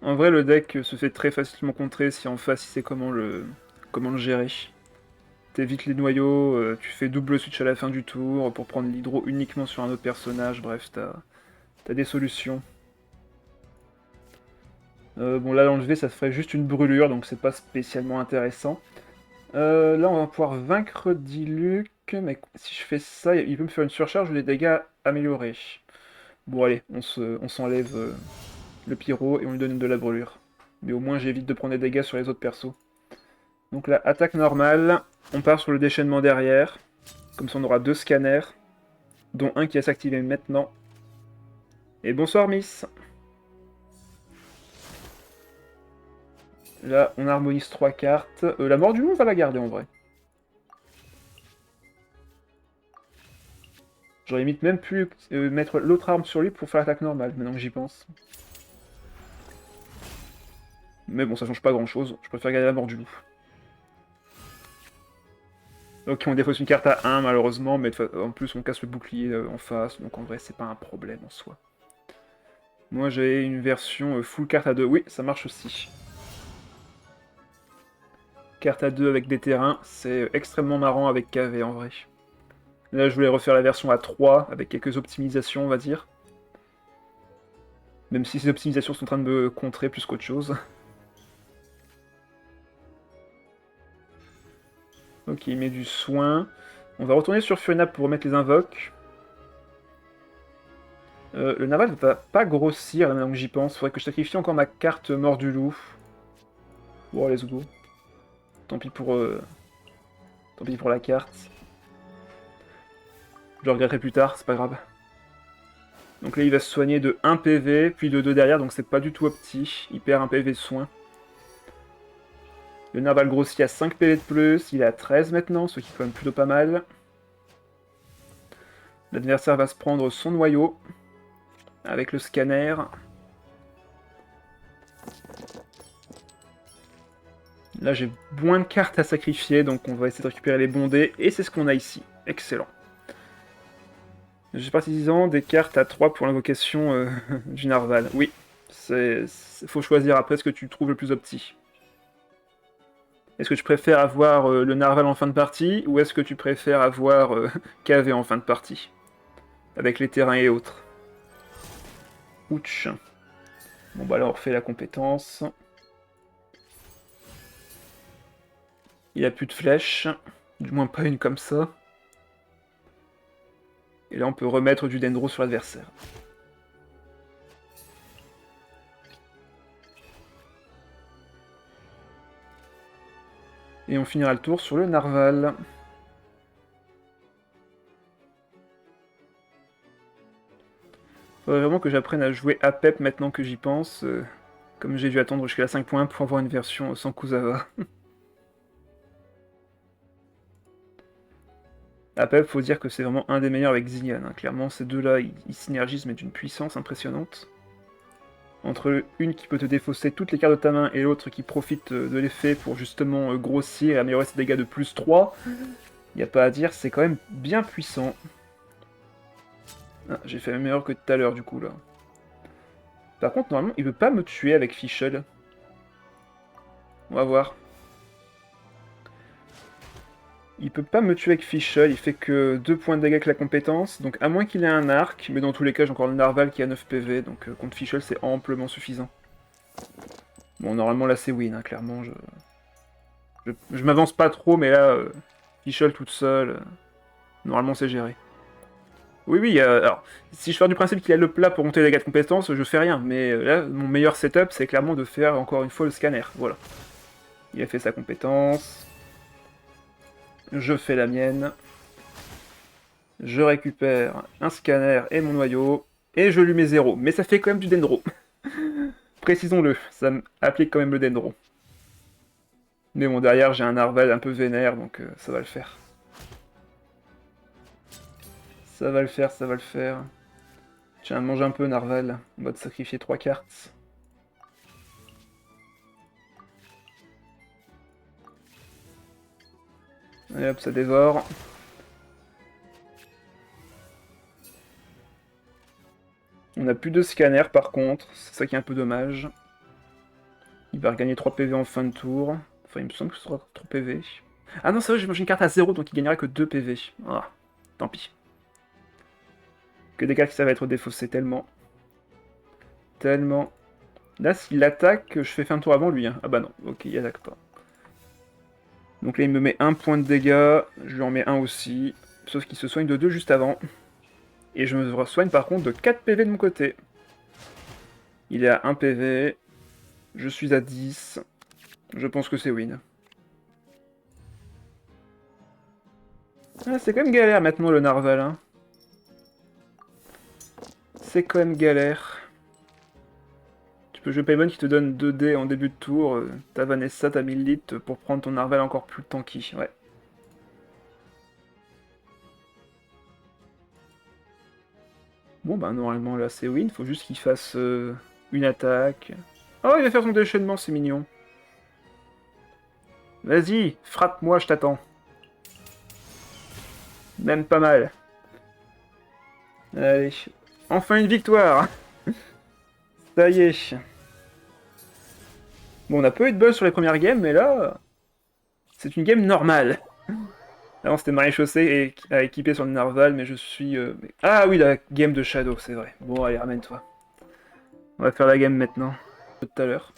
Speaker 1: En vrai, le deck se fait très facilement contrer si en face il sait comment le gérer. T'évites les noyaux, tu fais double switch à la fin du tour pour prendre l'hydro uniquement sur un autre personnage, bref, t'as des solutions. Bon, là, l'enlever, ça ferait juste une brûlure, donc c'est pas spécialement intéressant. Là, on va pouvoir vaincre Diluc, mais si je fais ça, il peut me faire une surcharge ou des dégâts améliorés. Bon, allez, on s'enlève le pyro et on lui donne de la brûlure. Mais au moins, j'évite de prendre des dégâts sur les autres persos. Donc là, attaque normale, on part sur le déchaînement derrière. Comme ça, on aura 2 scanners, dont un qui va s'activer maintenant. Et bonsoir, Miss. Là, on harmonise 3 cartes. La mort du loup, on va la garder en vrai. J'aurais limite même pu mettre l'autre arme sur lui pour faire l'attaque normale, maintenant que j'y pense. Mais bon, ça change pas grand chose. Je préfère garder la mort du loup. Ok, on défausse une carte à 1 malheureusement, mais en plus on casse le bouclier en face, donc en vrai c'est pas un problème en soi. Moi j'ai une version full carte à 2, oui ça marche aussi. Carte à 2 avec des terrains, c'est extrêmement marrant avec KV en vrai. Là je voulais refaire la version à 3 avec quelques optimisations on va dire. Même si ces optimisations sont en train de me contrer plus qu'autre chose. Ok, il met du soin. On va retourner sur Furina pour remettre les invoques. Le naval ne va pas grossir là maintenant que j'y pense. Faudrait que je sacrifie encore ma carte mort du loup. Bon, let's go. Tant pis tant pis pour la carte. Je le regretterai plus tard, c'est pas grave. Donc là, il va se soigner de 1 PV, puis de 2 derrière, donc c'est pas du tout opti. Il perd un PV de soin. Le narval grossit à 5 PV de plus, il est à 13 maintenant, ce qui est quand même plutôt pas mal. L'adversaire va se prendre son noyau, avec le scanner. Là, j'ai moins de cartes à sacrifier, donc on va essayer de récupérer les bondés, et c'est ce qu'on a ici. Excellent. J'ai partisan des cartes à 3 pour l'invocation du narval. Oui, faut choisir après ce que tu trouves le plus opti. Est-ce que tu préfères avoir le narval en fin de partie, ou est-ce que tu préfères avoir KV en fin de partie, avec les terrains et autres? Ouch. Bon bah là on refait la compétence. Il a plus de flèches, du moins pas une comme ça. Et là on peut remettre du dendro sur l'adversaire. Et on finira le tour sur le narval. Faudrait vraiment que j'apprenne à jouer APEP maintenant que j'y pense. Comme j'ai dû attendre jusqu'à 5 points pour avoir une version sans Kuzawa. APEP, faut dire que c'est vraiment un des meilleurs avec Zinyan, hein. Clairement, ces deux-là, ils synergisent, mais d'une puissance impressionnante. Entre une qui peut te défausser toutes les cartes de ta main et l'autre qui profite de l'effet pour justement grossir et améliorer ses dégâts de plus 3, y a pas à dire, c'est quand même bien puissant. Ah, j'ai fait même erreur que tout à l'heure du coup là. Par contre, normalement, il veut pas me tuer avec Fischl. On va voir. Il peut pas me tuer avec Fischl, il fait que 2 points de dégâts avec la compétence, donc à moins qu'il ait un arc, mais dans tous les cas j'ai encore le Narval qui a 9 PV, donc contre Fischl c'est amplement suffisant. Bon, normalement là c'est win, hein, clairement, je m'avance pas trop, mais là, Fischl toute seule, normalement c'est géré. Oui, oui, alors, si je pars du principe qu'il a le plat pour monter les dégâts de compétence, je fais rien, mais là, mon meilleur setup c'est clairement de faire encore une fois le scanner, voilà. Il a fait sa compétence, je fais la mienne. Je récupère un scanner et mon noyau, et je lui mets 0. Mais ça fait quand même du dendro. Précisons-le, ça applique quand même le dendro. Mais bon, derrière, j'ai un narval un peu vénère, donc ça va le faire. Ça va le faire, ça va le faire. Tiens, mange un peu, narval. On va te sacrifier 3 cartes. Allez hop, ça dévore. On n'a plus de scanner par contre, c'est ça qui est un peu dommage. Il va regagner 3 PV en fin de tour. Enfin, il me semble que ce sera 3 PV. Ah non, c'est vrai, j'ai mangé une carte à 0, donc il gagnera que 2 PV. Ah, tant pis. Que des cartes qui savent être défaussées tellement. Tellement. Là, s'il attaque, je fais fin de tour avant lui. Hein. Ah bah non, ok, il attaque pas. Donc là, il me met 1 point de dégâts. Je lui en mets 1 aussi. Sauf qu'il se soigne de 2 juste avant. Et je me soigne par contre de 4 PV de mon côté. Il est à 1 PV. Je suis à 10. Je pense que c'est win. Ah, c'est quand même galère maintenant le narval. Hein. C'est quand même galère. Tu peux jouer Paimon qui te donne 2 dés en début de tour. T'as Vanessa, t'as Millit pour prendre ton narval encore plus tanky. Ouais. Bon bah normalement là c'est win, faut juste qu'il fasse une attaque. Oh il va faire son déchaînement, c'est mignon. Vas-y, frappe-moi, je t'attends. Même pas mal. Allez, enfin une victoire. Ça y est. Bon on a peu eu de buzz sur les premières games, mais là, c'est une game normale. Avant c'était maréchaussée à équiper sur le narval, mais je suis... Ah oui, la game de Shadow, c'est vrai. Bon allez, ramène-toi. On va faire la game maintenant. Tout à l'heure.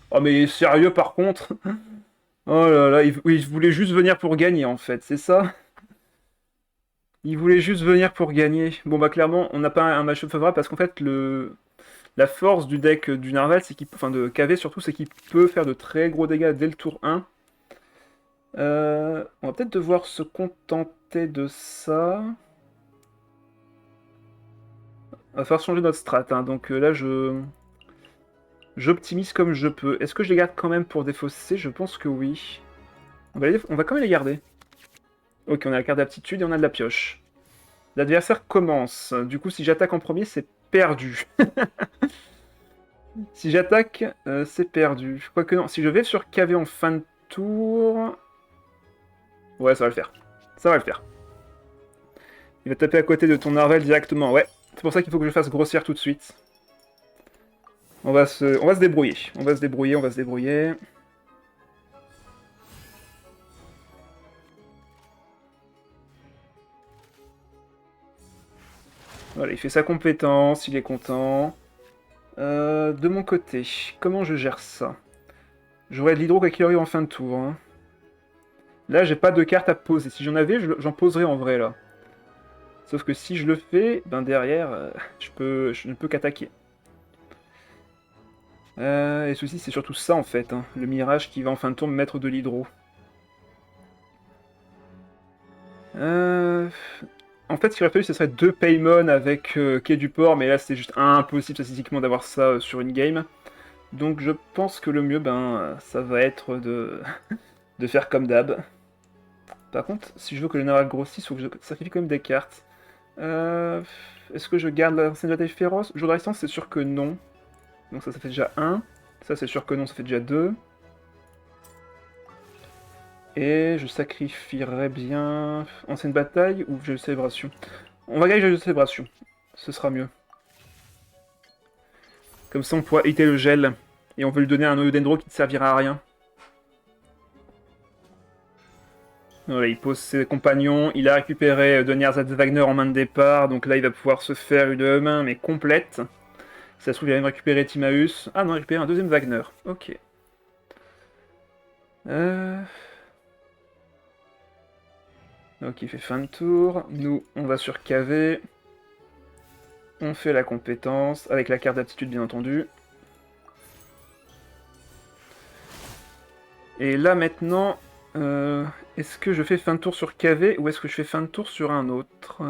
Speaker 1: Oh mais sérieux par contre. Oh là là, il voulait juste venir pour gagner en fait, c'est ça? Il voulait juste venir pour gagner. Bon bah clairement, on n'a pas un match-up favorable parce qu'en fait la force du deck du Narval, c'est qu'il, enfin de KV surtout, c'est qu'il peut faire de très gros dégâts dès le tour 1. On va peut-être devoir se contenter de ça. On va falloir changer notre strat, hein. Donc là j'optimise comme je peux. Est-ce que je les garde quand même pour défausser? Je pense que oui. On va quand même les garder. Ok, on a la carte d'aptitude et on a de la pioche. L'adversaire commence. Du coup, si j'attaque en premier, c'est perdu. Si j'attaque, c'est perdu. Quoique non, si je vais sur KV en fin de tour... Ouais, ça va le faire. Ça va le faire. Il va taper à côté de ton Narvel directement, ouais. C'est pour ça qu'il faut que je fasse grossière tout de suite. On va se débrouiller. On va se débrouiller, on va se débrouiller. Voilà, il fait sa compétence, il est content. De mon côté, comment je gère ça? J'aurais de l'hydro-Kakiryu en fin de tour. Hein. Là, j'ai pas de carte à poser. Si j'en avais, j'en poserais en vrai, là. Sauf que si je le fais, ben derrière, je ne peux qu'attaquer. Et le souci, c'est surtout ça, en fait. Hein. Le mirage qui va en fin de tour me mettre de l'hydro. En fait, ce qu'il aurait fallu, ce serait 2 Paymon avec Quai du Port, mais là, c'est juste impossible statistiquement d'avoir ça sur une game. Donc je pense que le mieux, ben, ça va être de faire comme d'hab. Par contre, si je veux que le Naral grossisse, il faut que je sacrifie quand même des cartes. Est-ce que je garde l'ancienne bataille féroce? Jour de résistance, c'est sûr que non. Donc ça fait déjà 1. Ça, c'est sûr que non, ça fait déjà 2. Et je sacrifierais bien ancienne bataille ou jeu de célébration. On va gagner jeu de célébration. Ce sera mieux. Comme ça, on pourra éviter le gel. Et on veut lui donner un noyau dendro qui ne servira à rien. Voilà, il pose ses compagnons. Il a récupéré Donnerzat Wagner en main de départ. Donc là, il va pouvoir se faire une main, mais complète. Si ça se trouve, il va même récupérer Timaeus. Ah non, il récupère un deuxième Wagner. Ok. Donc il fait fin de tour. Nous, on va sur KV. On fait la compétence, avec la carte d'aptitude bien entendu. Et là maintenant, est-ce que je fais fin de tour sur KV ou est-ce que je fais fin de tour sur un autre?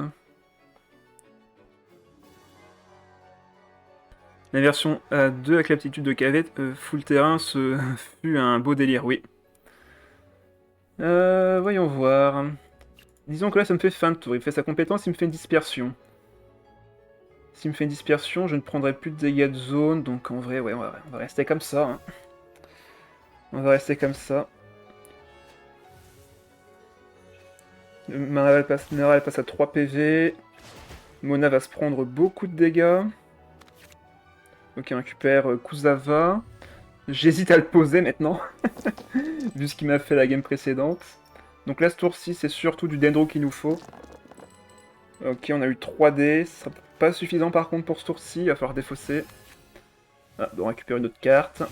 Speaker 1: La version A2 avec l'aptitude de KV, full terrain, ce fut un beau délire, oui. Voyons voir. Disons que là ça me fait fin de tour, il fait sa compétence, il me fait une dispersion. S'il me fait une dispersion, je ne prendrai plus de dégâts de zone, donc en vrai, ouais, on va rester comme ça. Hein. On va rester comme ça. Le Narval passe à 3 PV. Mona va se prendre beaucoup de dégâts. Ok, on récupère Kusava. J'hésite à le poser maintenant, vu ce qu'il m'a fait la game précédente. Donc là, ce tour-ci, c'est surtout du Dendro qu'il nous faut. Ok, on a eu 3D. Ça sera pas suffisant par contre pour ce tour-ci, il va falloir défausser. Ah, on récupère une autre carte.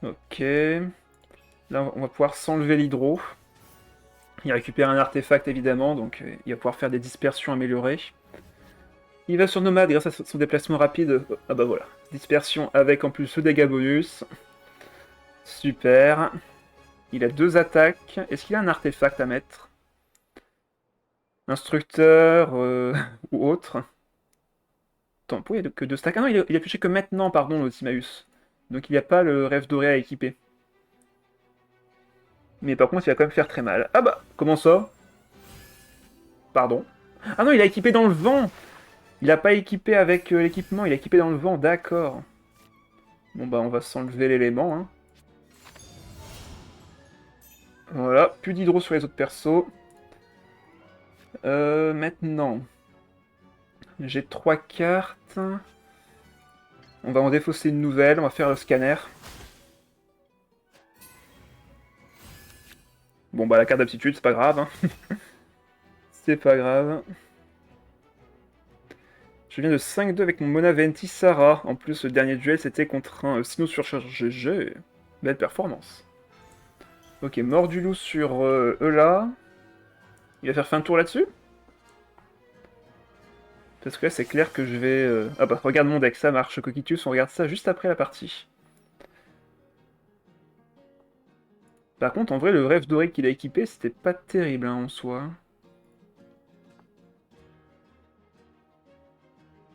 Speaker 1: Ok. Là, on va pouvoir s'enlever l'hydro. Il récupère un artefact évidemment, donc il va pouvoir faire des dispersions améliorées. Il va sur Nomade grâce à son déplacement rapide. Ah bah voilà. Dispersion avec en plus le dégât bonus. Super. Il a 2 attaques. Est-ce qu'il a un artefact à mettre? Instructeur ou autre? Attends, pourquoi il n'y a que 2 stacks? Ah non, il a touché que maintenant, pardon, le Timaeus. Donc il n'y a pas le rêve doré à équiper. Mais par contre, il va quand même faire très mal. Ah bah, comment ça? Pardon. Ah non, il a équipé dans le vent! Il a pas équipé avec l'équipement, il a équipé dans le vent, d'accord. Bon bah, on va s'enlever l'élément, hein. Voilà, plus d'hydro sur les autres persos. Maintenant, j'ai 3 cartes. On va en défausser une nouvelle, on va faire le scanner. Bon bah la carte d'aptitude, c'est pas grave. Hein. C'est pas grave. Je viens de 5-2 avec mon Mona Venti Sarah. En plus, le dernier duel, c'était contre un Sinnoh surchargé. GG. Belle performance. Ok, mort du loup sur Eula. Il va faire fin de tour là-dessus? Parce que là, c'est clair que je vais... Ah bah, regarde mon deck, ça marche. Coquitus, on regarde ça juste après la partie. Par contre, en vrai, le rêve doré qu'il a équipé, c'était pas terrible hein, en soi.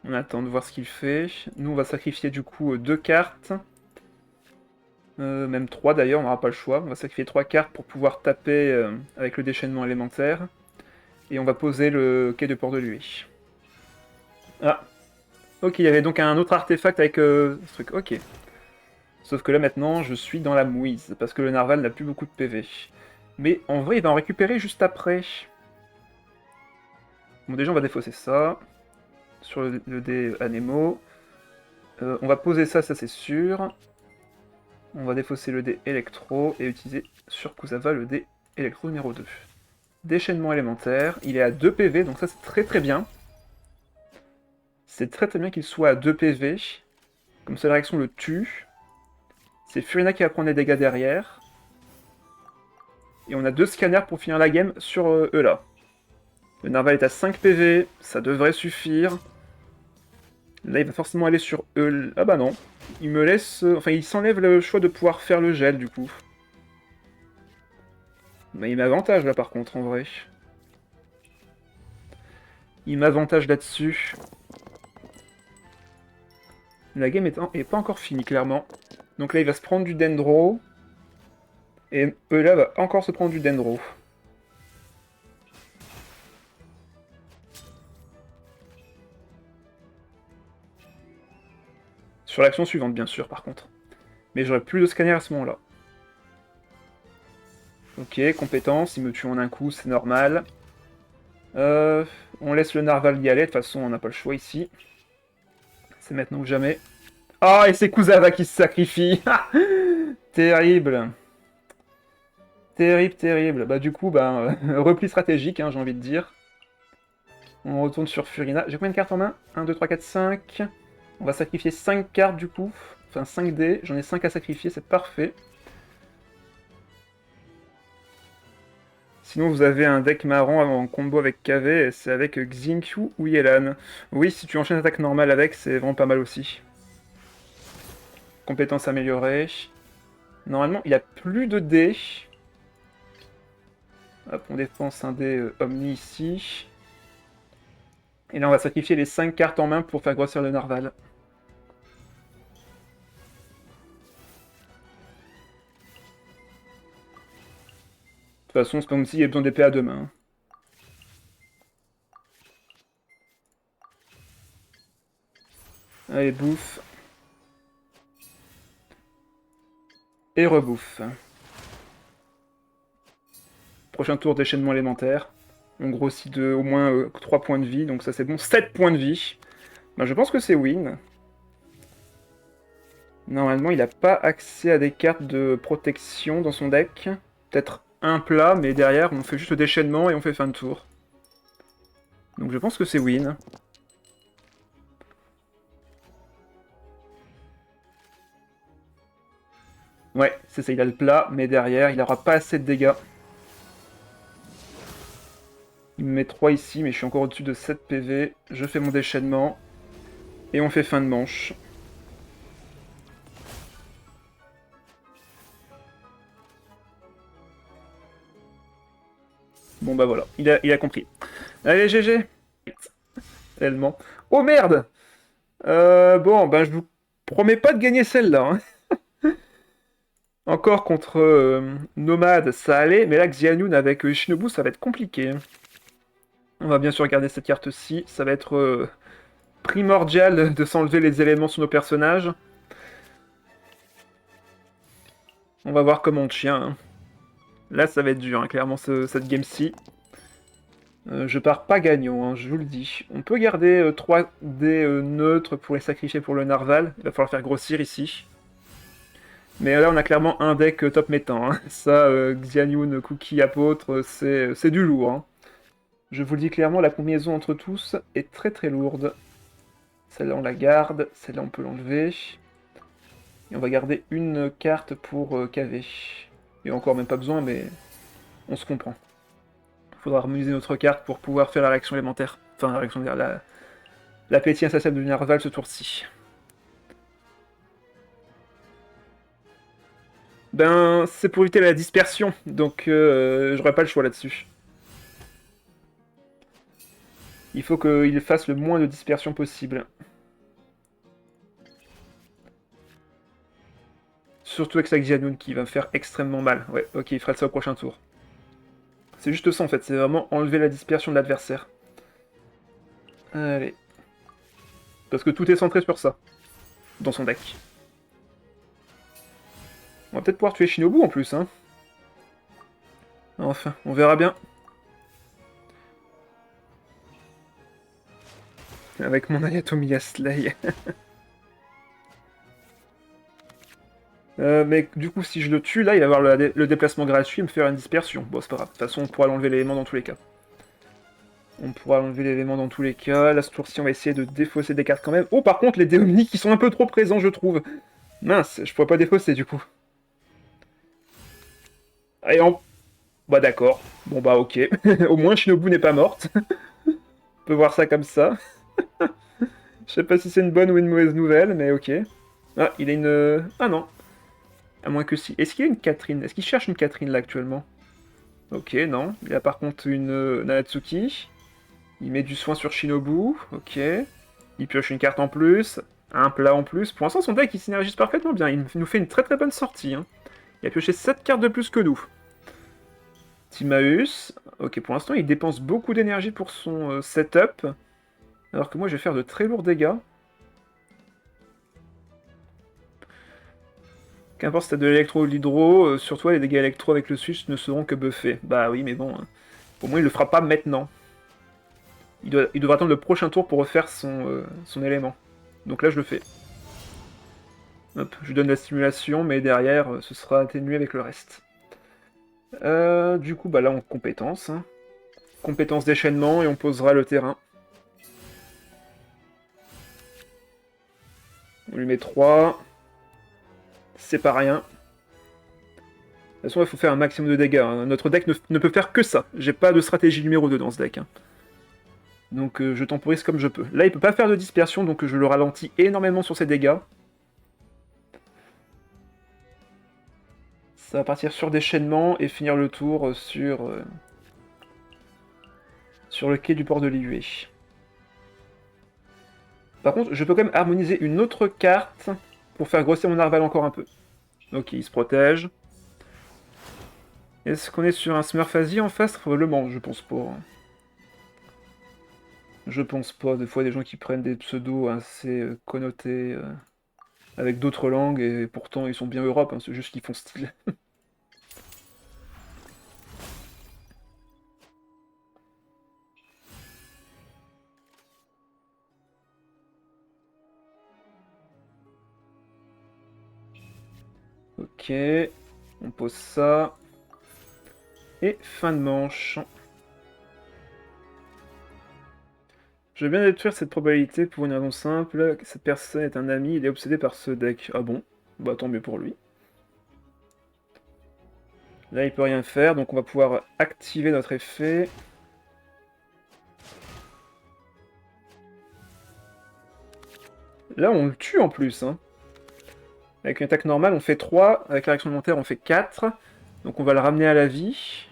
Speaker 1: On attend de voir ce qu'il fait. Nous, on va sacrifier du coup 2 cartes. Même 3 d'ailleurs, on n'aura pas le choix. On va sacrifier 3 cartes pour pouvoir taper avec le déchaînement élémentaire. Et on va poser le quai de Port-de-Nuit. Ah, ok, il y avait donc un autre artefact avec ce truc, ok. Sauf que là maintenant, je suis dans la mouise, parce que le narval n'a plus beaucoup de PV. Mais en vrai, il va en récupérer juste après. Bon, déjà, on va défausser ça. Sur le dé Anemo. On va poser ça, ça c'est sûr. On va défausser le dé électro et utiliser sur Kusava le dé électro numéro 2. Déchaînement élémentaire, il est à 2 PV, donc ça c'est très très bien. C'est très très bien qu'il soit à 2 PV. Comme ça la réaction le tue. C'est Furina qui va prendre les dégâts derrière. Et on a 2 scanners pour finir la game sur eux là. Le Narval est à 5 PV, ça devrait suffire. Là il va forcément aller sur eux. Ah bah non. Il me laisse... Enfin il s'enlève le choix de pouvoir faire le gel du coup. Mais il m'avantage là par contre en vrai. Il m'avantage là-dessus. La game est pas encore finie clairement. Donc là il va se prendre du Dendro. Et là va encore se prendre du Dendro. Sur l'action suivante, bien sûr, par contre. Mais j'aurai plus de scanner à ce moment-là. Ok, compétence, il me tue en un coup, c'est normal. On laisse le narval y aller, de toute façon, on n'a pas le choix ici. C'est maintenant ou jamais. Ah, et c'est Kusava qui se sacrifie. Terrible. Terrible, terrible. Bah du coup, repli stratégique, hein, j'ai envie de dire. On retourne sur Furina. J'ai combien de cartes en main? 1, 2, 3, 4, 5. On va sacrifier 5 cartes du coup. Enfin 5 dés. J'en ai 5 à sacrifier, c'est parfait. Sinon vous avez un deck marron en combo avec KV, et c'est avec Xingqiu ou Yelan. Oui, si tu enchaînes attaque normale avec, c'est vraiment pas mal aussi. Compétence améliorée. Normalement, il n'y a plus de dés. Hop, on dépense un dé Omni ici. Et là, on va sacrifier les 5 cartes en main pour faire grossir le narval. De toute façon, c'est comme s'il y avait besoin d'épée à deux mains. Allez, bouffe. Et rebouffe. Prochain tour déchaînement élémentaire. On grossit de au moins 3 points de vie, donc ça c'est bon. 7 points de vie. Ben, je pense que c'est win. Normalement, il n'a pas accès à des cartes de protection dans son deck. Peut-être un plat, mais derrière, on fait juste le déchaînement et on fait fin de tour. Donc je pense que c'est win. Ouais, c'est ça, il a le plat, mais derrière, il n'aura pas assez de dégâts. Il me met 3 ici, mais je suis encore au-dessus de 7 PV. Je fais mon déchaînement. Et on fait fin de manche. Bon bah voilà, il a compris. Allez, GG. Tellement. Oh merde. Bon, ben je vous promets pas de gagner celle-là. Hein. Encore contre Nomade, ça allait, mais là, Xianyun avec Shinobu, ça va être compliqué. On va bien sûr regarder cette carte-ci. Ça va être primordial de s'enlever les éléments sur nos personnages. On va voir comment on tient. Hein. Là, ça va être dur, hein, clairement, cette game-ci. Je pars pas gagnant, hein, je vous le dis. On peut garder 3 dés neutres pour les sacrifier pour le narval. Il va falloir faire grossir ici. Mais là, on a clairement un deck top méta. Hein. Ça, Xianyun, Cookie, Apôtre, c'est du lourd. Hein. Je vous le dis clairement, la combinaison entre tous est très très lourde. Celle-là, on la garde. Celle-là, on peut l'enlever. Et on va garder une carte pour KV. Et encore même pas besoin, mais on se comprend. Il faudra harmoniser notre carte pour pouvoir faire la réaction élémentaire. Enfin, la réaction élémentaire, la pétille insatiable de Narval ce tour-ci. Ben, c'est pour éviter la dispersion, donc j'aurais pas le choix là-dessus. Il faut qu'il fasse le moins de dispersion possible. Surtout avec sa Xianyun qui va me faire extrêmement mal. Ouais, ok, il fera ça au prochain tour. C'est juste ça en fait, c'est vraiment enlever la dispersion de l'adversaire. Allez. Parce que tout est centré sur ça, dans son deck. On va peut-être pouvoir tuer Shinobu en plus, hein. Enfin, on verra bien. Avec mon Ayatomiya Slay. Mais du coup, si je le tue, là, il va avoir le déplacement gratuit et me faire une dispersion. Bon, c'est pas grave. De toute façon, on pourra l'enlever l'élément dans tous les cas. On pourra enlever l'élément dans tous les cas. Là, ce tour-ci, on va essayer de défausser des cartes quand même. Oh, par contre, les Déomni qui sont un peu trop présents, je trouve. Mince, je pourrais pas défausser, du coup. Allez, bah d'accord. Bon, bah ok. Au moins, Shinobu n'est pas morte. On peut voir ça comme ça. Je sais pas si c'est une bonne ou une mauvaise nouvelle, mais ok. Ah, il a une... Ah non. À moins que si. Est-ce qu'il y a une Catherine? Est-ce qu'il cherche une Catherine, là, actuellement? Ok, non. Il a par contre une Nahatsuki. Il met du soin sur Shinobu. Ok. Il pioche une carte en plus. Un plat en plus. Pour l'instant, son deck, il synergise parfaitement bien. Il nous fait une très très bonne sortie. Hein. Il a pioché 7 cartes de plus que nous. Timaeus. Ok, pour l'instant, il dépense beaucoup d'énergie pour son setup. Alors que moi, je vais faire de très lourds dégâts. Qu'importe si t'as de l'électro ou de l'hydro, sur toi les dégâts électro avec le switch ne seront que buffés. Bah oui, mais bon, hein. Au moins il le fera pas maintenant. Il devra attendre le prochain tour pour refaire son élément. Donc là je le fais. Hop, je lui donne la stimulation, mais derrière ce sera atténué avec le reste. Du coup, bah là on compétence. Hein. Compétence déchaînement et on posera le terrain. On lui met 3. C'est pas rien. De toute façon, il faut faire un maximum de dégâts. Hein. Notre deck ne peut faire que ça. J'ai pas de stratégie numéro 2 dans ce deck. Hein. Donc je temporise comme je peux. Là, il peut pas faire de dispersion, donc je le ralentis énormément sur ses dégâts. Ça va partir sur déchaînement et finir le tour sur le quai du port de Liyue. Par contre, je peux quand même harmoniser une autre carte pour faire grossir mon narval encore un peu. Ok, il se protège. Est-ce qu'on est sur un Smurfazi en face? Probablement, je pense pas. Je pense pas. Des fois, des gens qui prennent des pseudos assez connotés avec d'autres langues, et pourtant ils sont bien Europe, hein, c'est juste qu'ils font style. Ok, on pose ça. Et fin de manche. Je vais bien détruire cette probabilité pour une raison simple. Cette personne est un ami, il est obsédé par ce deck. Ah bon? Bah tant mieux pour lui. Là il peut rien faire, donc on va pouvoir activer notre effet. Là on le tue en plus. Hein. Avec une attaque normale on fait 3, avec la réaction élémentaire on fait 4. Donc on va le ramener à la vie.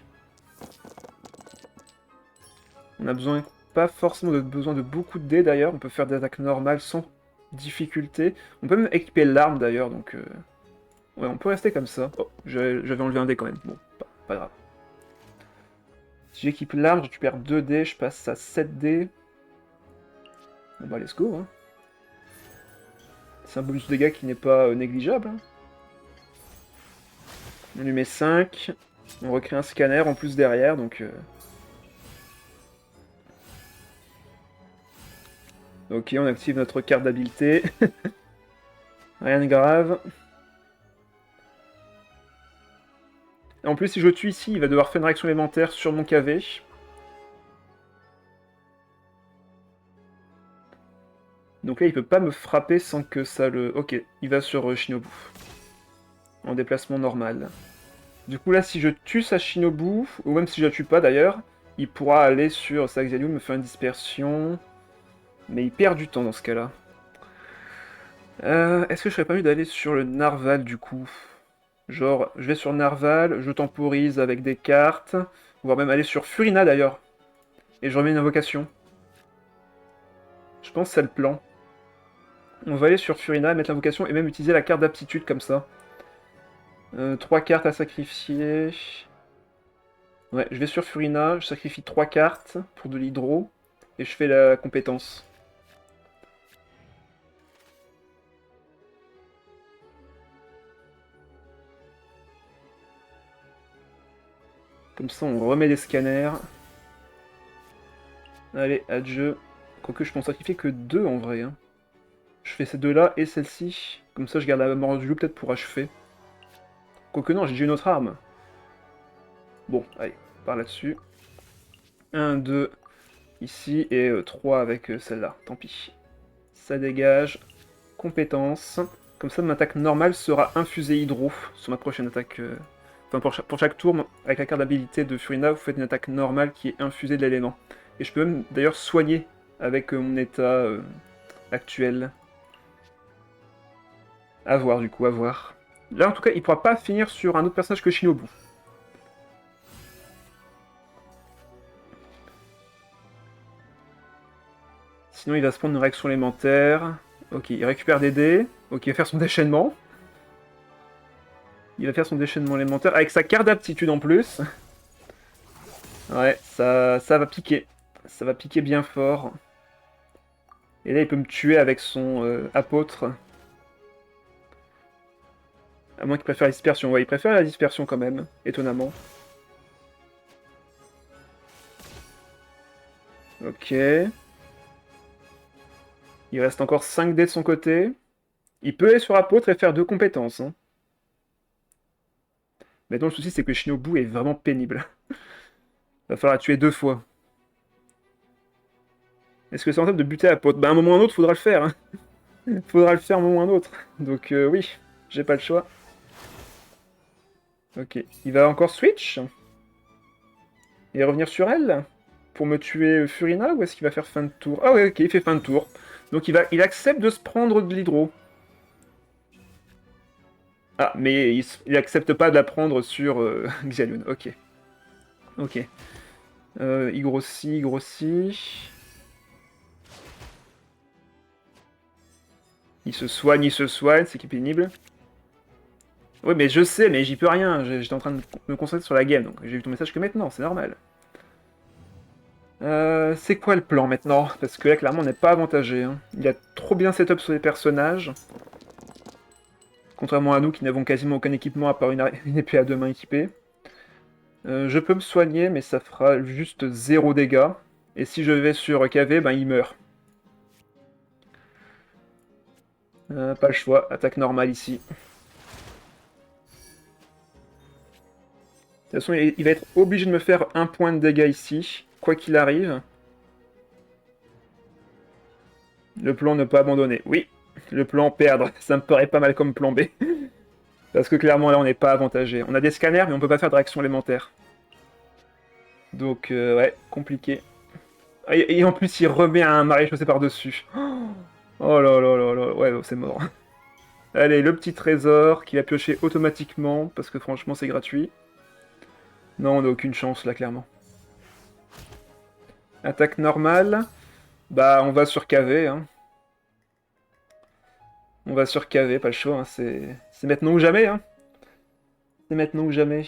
Speaker 1: On a besoin, pas forcément besoin de beaucoup de dés d'ailleurs, on peut faire des attaques normales sans difficulté. On peut même équiper l'arme d'ailleurs, donc... Ouais, on peut rester comme ça. Oh, j'avais enlevé un dé quand même, bon, pas grave. Si j'équipe l'arme, je récupère 2 dés, je passe à 7 dés. Bon bah let's go, hein. C'est un bonus de dégâts qui n'est pas négligeable. Hein. On lui met 5, on recrée un scanner en plus derrière, donc... Ok, on active notre carte d'habileté. Rien de grave. En plus, si je tue ici, il va devoir faire une réaction élémentaire sur mon KV. Donc là, il peut pas me frapper sans que ça le... Ok, il va sur Shinobu. En déplacement normal. Du coup, là, si je tue sa Shinobu, ou même si je la tue pas d'ailleurs, il pourra aller sur sa Xalium, me faire une dispersion. Mais il perd du temps dans ce cas-là. Est-ce que je serais pas mieux d'aller sur le Narval du coup? Genre, je vais sur Narval, je temporise avec des cartes, voire même aller sur Furina d'ailleurs. Et je remets une invocation. Je pense que c'est le plan. On va aller sur Furina, mettre l'invocation et même utiliser la carte d'aptitude comme ça. 3 cartes à sacrifier. Ouais, je vais sur Furina, je sacrifie 3 cartes pour de l'hydro. Et je fais la compétence. Comme ça, on remet des scanners. Allez, adieu. Quoique je peux en sacrifier que 2 en vrai. Hein. Je fais ces deux-là et celle-ci. Comme ça, je garde la mort du loup peut-être pour achever. Quoique non, j'ai déjà une autre arme. Bon, allez, par là-dessus. 1, 2, ici, et 3 avec celle-là. Tant pis. Ça dégage. Compétence. Comme ça, mon attaque normale sera infusée hydro sur ma prochaine attaque. Enfin, pour chaque tour, avec la carte d'habilité de Furina, vous faites une attaque normale qui est infusée de l'élément. Et je peux même d'ailleurs soigner avec mon état actuel. À voir du coup, à voir. Là en tout cas, il pourra pas finir sur un autre personnage que Shinobu. Sinon il va se prendre une réaction élémentaire. Ok, il récupère des dés. Ok, il va faire son déchaînement. Il va faire son déchaînement élémentaire avec sa carte d'aptitude en plus. Ouais, ça va piquer. Ça va piquer bien fort. Et là il peut me tuer avec son apôtre. À moins qu'il préfère la dispersion. Ouais, il préfère la dispersion quand même, étonnamment. Ok. Il reste encore 5 dés de son côté. Il peut aller sur apôtre et faire 2 compétences. Hein. Maintenant, le souci, c'est que Shinobu est vraiment pénible. Va falloir la tuer 2 fois. Est-ce que c'est rentable de buter apôtre? Bah, à un moment ou à un autre, faudra le faire. Hein. Faudra le faire un moment ou à un autre. Donc, oui, j'ai pas le choix. Ok. Il va encore switch et revenir sur elle pour me tuer Furina, ou est-ce qu'il va faire fin de tour? Ah ouais, ok, il fait fin de tour. Donc il accepte de se prendre de l'hydro. Ah, mais il accepte pas de la prendre sur Xialun. Ok. Ok. Il grossit, il grossit. Il se soigne, c'est qui est pénible. Oui, mais je sais, mais j'y peux rien. J'étais en train de me concentrer sur la game, donc j'ai vu ton message que maintenant, c'est normal. C'est quoi le plan maintenant? Parce que là, clairement, on n'est pas avantagé. Hein. Il a trop bien setup sur les personnages. Contrairement à nous qui n'avons quasiment aucun équipement à part une épée à 2 mains équipée. Je peux me soigner, mais ça fera juste 0 dégâts. Et si je vais sur KV, ben il meurt. Pas le choix, attaque normale ici. De toute façon, il va être obligé de me faire 1 point de dégâts ici, quoi qu'il arrive. Le plan ne pas abandonner. Oui, le plan perdre. Ça me paraît pas mal comme plan B. Parce que clairement, là, on n'est pas avantagé. On a des scanners, mais on peut pas faire de réaction élémentaire. Donc, ouais, compliqué. Et en plus, il remet un maréchaussée par-dessus. Oh là là là là, ouais, c'est mort. Allez, le petit trésor qu'il a pioché automatiquement, parce que franchement, c'est gratuit. Non, on n'a aucune chance, là, clairement. Attaque normale. Bah, on va sur KV, hein. On va sur KV, pas le choix, hein. C'est maintenant ou jamais, hein. C'est maintenant ou jamais.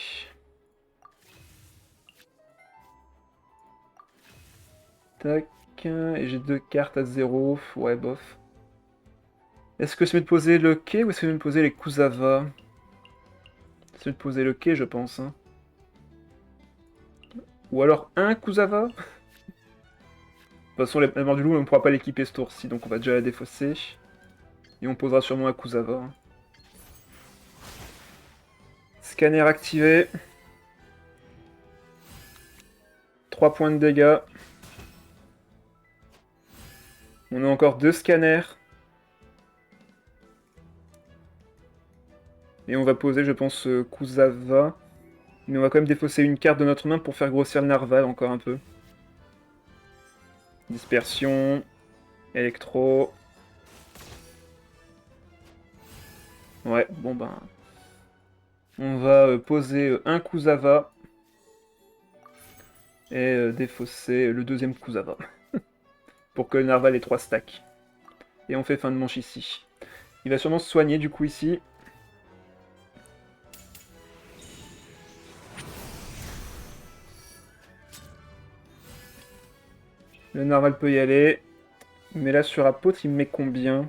Speaker 1: Tac. Et j'ai 2 cartes à 0. Ouais, bof. Est-ce que c'est mieux de poser le quai ou est-ce que c'est mieux de poser les Kuzawa? C'est mieux de poser le quai, je pense. Hein. Ou alors un Kuzawa? De toute façon, la mort du loup, on ne pourra pas l'équiper ce tour-ci, donc on va déjà la défausser. Et on posera sûrement un Kuzawa. Scanner activé. 3 points de dégâts. On a encore 2 scanners. Et on va poser, je pense, Kuzawa. Mais on va quand même défausser une carte de notre main pour faire grossir le narval encore un peu. Dispersion. Électro. Ouais, bon ben... On va poser un Kuzawa. Et défausser le deuxième Kuzawa. Pour que le narval ait 3 stacks. Et on fait fin de manche ici. Il va sûrement se soigner du coup ici. Le narval peut y aller. Mais là sur apôtre, il me met combien? De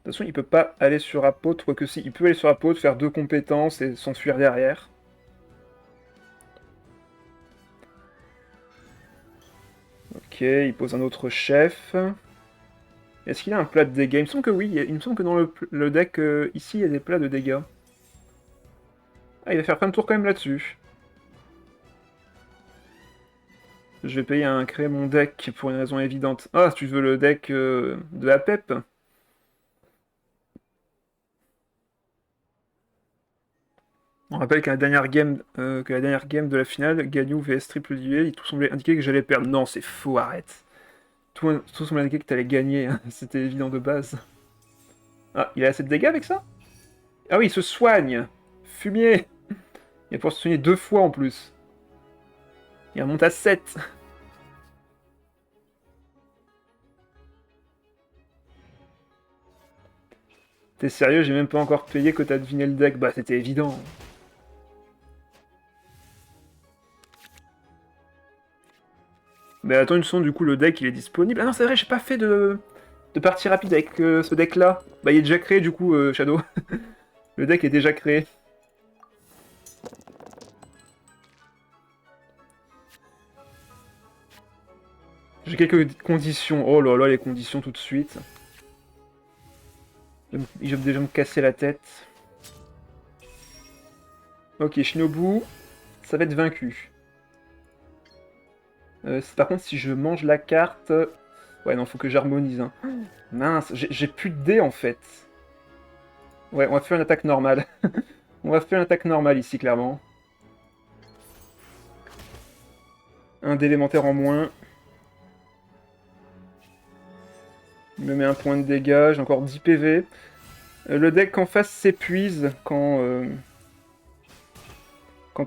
Speaker 1: toute façon, il peut pas aller sur apôtre, quoique si, il peut aller sur apôtre, faire 2 compétences et s'enfuir derrière. Ok, il pose un autre chef. Est-ce qu'il a un plat de dégâts? Il me semble que oui, il me semble que dans le deck, ici, il y a des plats de dégâts. Ah, il va faire fin de tour quand même là-dessus. Je vais payer à créer mon deck pour une raison évidente. Ah, tu veux le deck de Apep? On rappelle que la dernière game de la finale, Gagnou vs Triple Duel, tout semblait indiquer que j'allais perdre. Non, c'est faux, arrête. Tout semblait indiquer que t'allais gagner, hein. C'était évident de base. Ah, il a assez de dégâts avec ça? Ah oui, il se soigne. Fumier. Il va pouvoir se soigner 2 fois en plus. Il remonte à 7. T'es sérieux, j'ai même pas encore payé que t'as deviné le deck. Bah, c'était évident. Mais attends une seconde, du coup, le deck, il est disponible. Ah non, c'est vrai, j'ai pas fait de de partie rapide avec ce deck-là. Bah, il est déjà créé, du coup, Shadow. Le deck est déjà créé. J'ai quelques conditions. Oh là là, les conditions tout de suite. Je vais déjà me casser la tête. Ok, Shinobu, ça va être vaincu. Par contre, si je mange la carte... Ouais, non, faut que j'harmonise. Hein. Mince, j'ai plus de dés, en fait. Ouais, on va faire une attaque normale. On va faire une attaque normale, ici, clairement. Un d'élémentaire en moins. Il me met un point de dégâts, j'ai encore 10 PV. Le deck en face s'épuise quand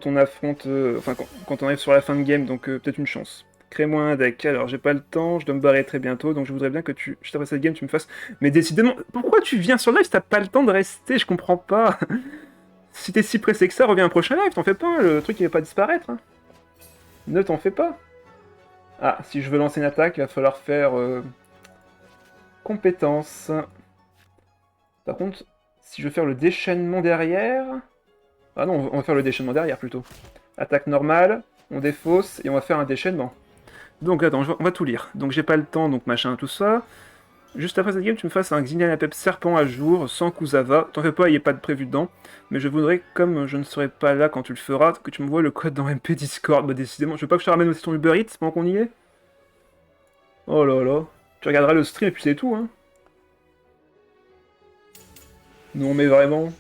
Speaker 1: on affronte... enfin, quand on arrive sur la fin de game, donc peut-être une chance. Crée-moi un deck. Alors, j'ai pas le temps, je dois me barrer très bientôt, donc je voudrais bien que juste après cette game, tu me fasses... Mais décidément, pourquoi tu viens sur le live si t'as pas le temps de rester? Je comprends pas. Si t'es si pressé que ça, reviens à un prochain live, t'en fais pas, le truc il va pas disparaître. Hein. Ne t'en fais pas. Ah, si je veux lancer une attaque, il va falloir faire... compétences. Par contre, si je veux faire le déchaînement derrière... Ah non, on va faire le déchaînement derrière plutôt. Attaque normale, on défausse et on va faire un déchaînement. Donc attends, on va tout lire. Donc j'ai pas le temps, donc machin, tout ça. Juste après cette game, tu me fasses un Xynialapep serpent à jour, sans Kusava. T'en fais pas, il n'y a pas de prévu dedans. Mais je voudrais, comme je ne serai pas là quand tu le feras, que tu me vois le code dans MP Discord. Bah décidément, je veux pas que je te ramène aussi ton Uber Eats pendant qu'on y est. Oh là là. Tu regarderas le stream et puis c'est tout, hein. Non mais vraiment.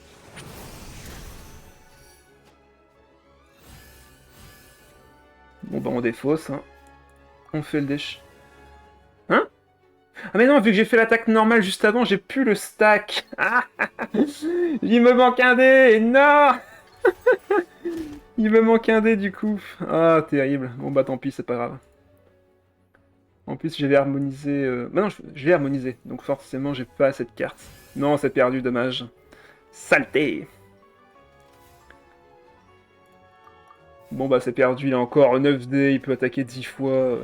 Speaker 1: Bon bah on défausse, hein. On fait le déch. Hein? Ah mais non, vu que j'ai fait l'attaque normale juste avant, j'ai plus le stack. Ah, il me manque un dé, non. Il me manque un dé du coup. Ah, terrible. Bon bah tant pis, c'est pas grave. En plus, je vais harmoniser... Bah non, je vais harmoniser, donc forcément j'ai pas cette carte. Non, c'est perdu, dommage. Saleté. Bon bah c'est perdu, il a encore 9 dés, il peut attaquer 10 fois.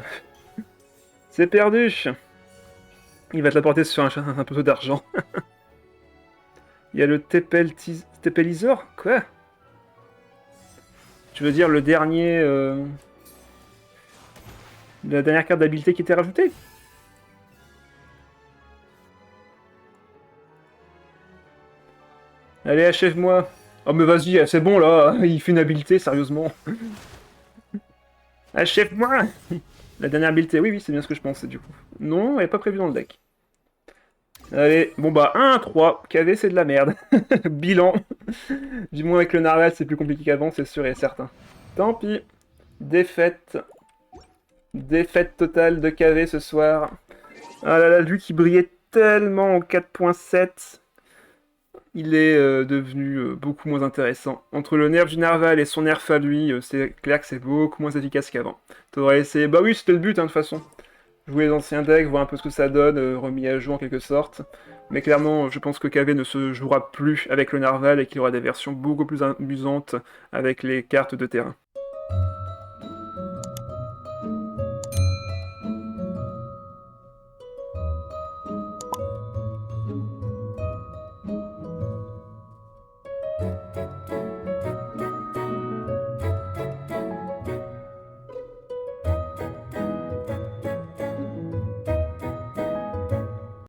Speaker 1: C'est perdu. Il va te l'apporter sur un peu d'argent. Il y a le Tepelizor. Quoi? Tu veux dire le dernier... la dernière carte d'habileté qui était rajoutée? Allez, achève-moi. Oh mais vas-y, c'est bon là, il fait une habileté, sérieusement. Achève-moi. La dernière habileté, oui, oui, c'est bien ce que je pensais du coup. Non, elle n'est pas prévue dans le deck. Allez, bon bah 1-3, KV c'est de la merde. Bilan. Du moins avec le Narval c'est plus compliqué qu'avant, c'est sûr et certain. Tant pis. Défaite. Défaite totale de KV ce soir. Ah là là, lui qui brillait tellement en 4.7, il est devenu beaucoup moins intéressant. Entre le nerf du Narval et son nerf à lui, c'est clair que c'est beaucoup moins efficace qu'avant. T'aurais essayé... Bah oui, c'était le but, hein, de toute façon. Jouer les anciens decks, voir un peu ce que ça donne, remis à jour en quelque sorte. Mais clairement, je pense que KV ne se jouera plus avec le Narval et qu'il y aura des versions beaucoup plus amusantes avec les cartes de terrain.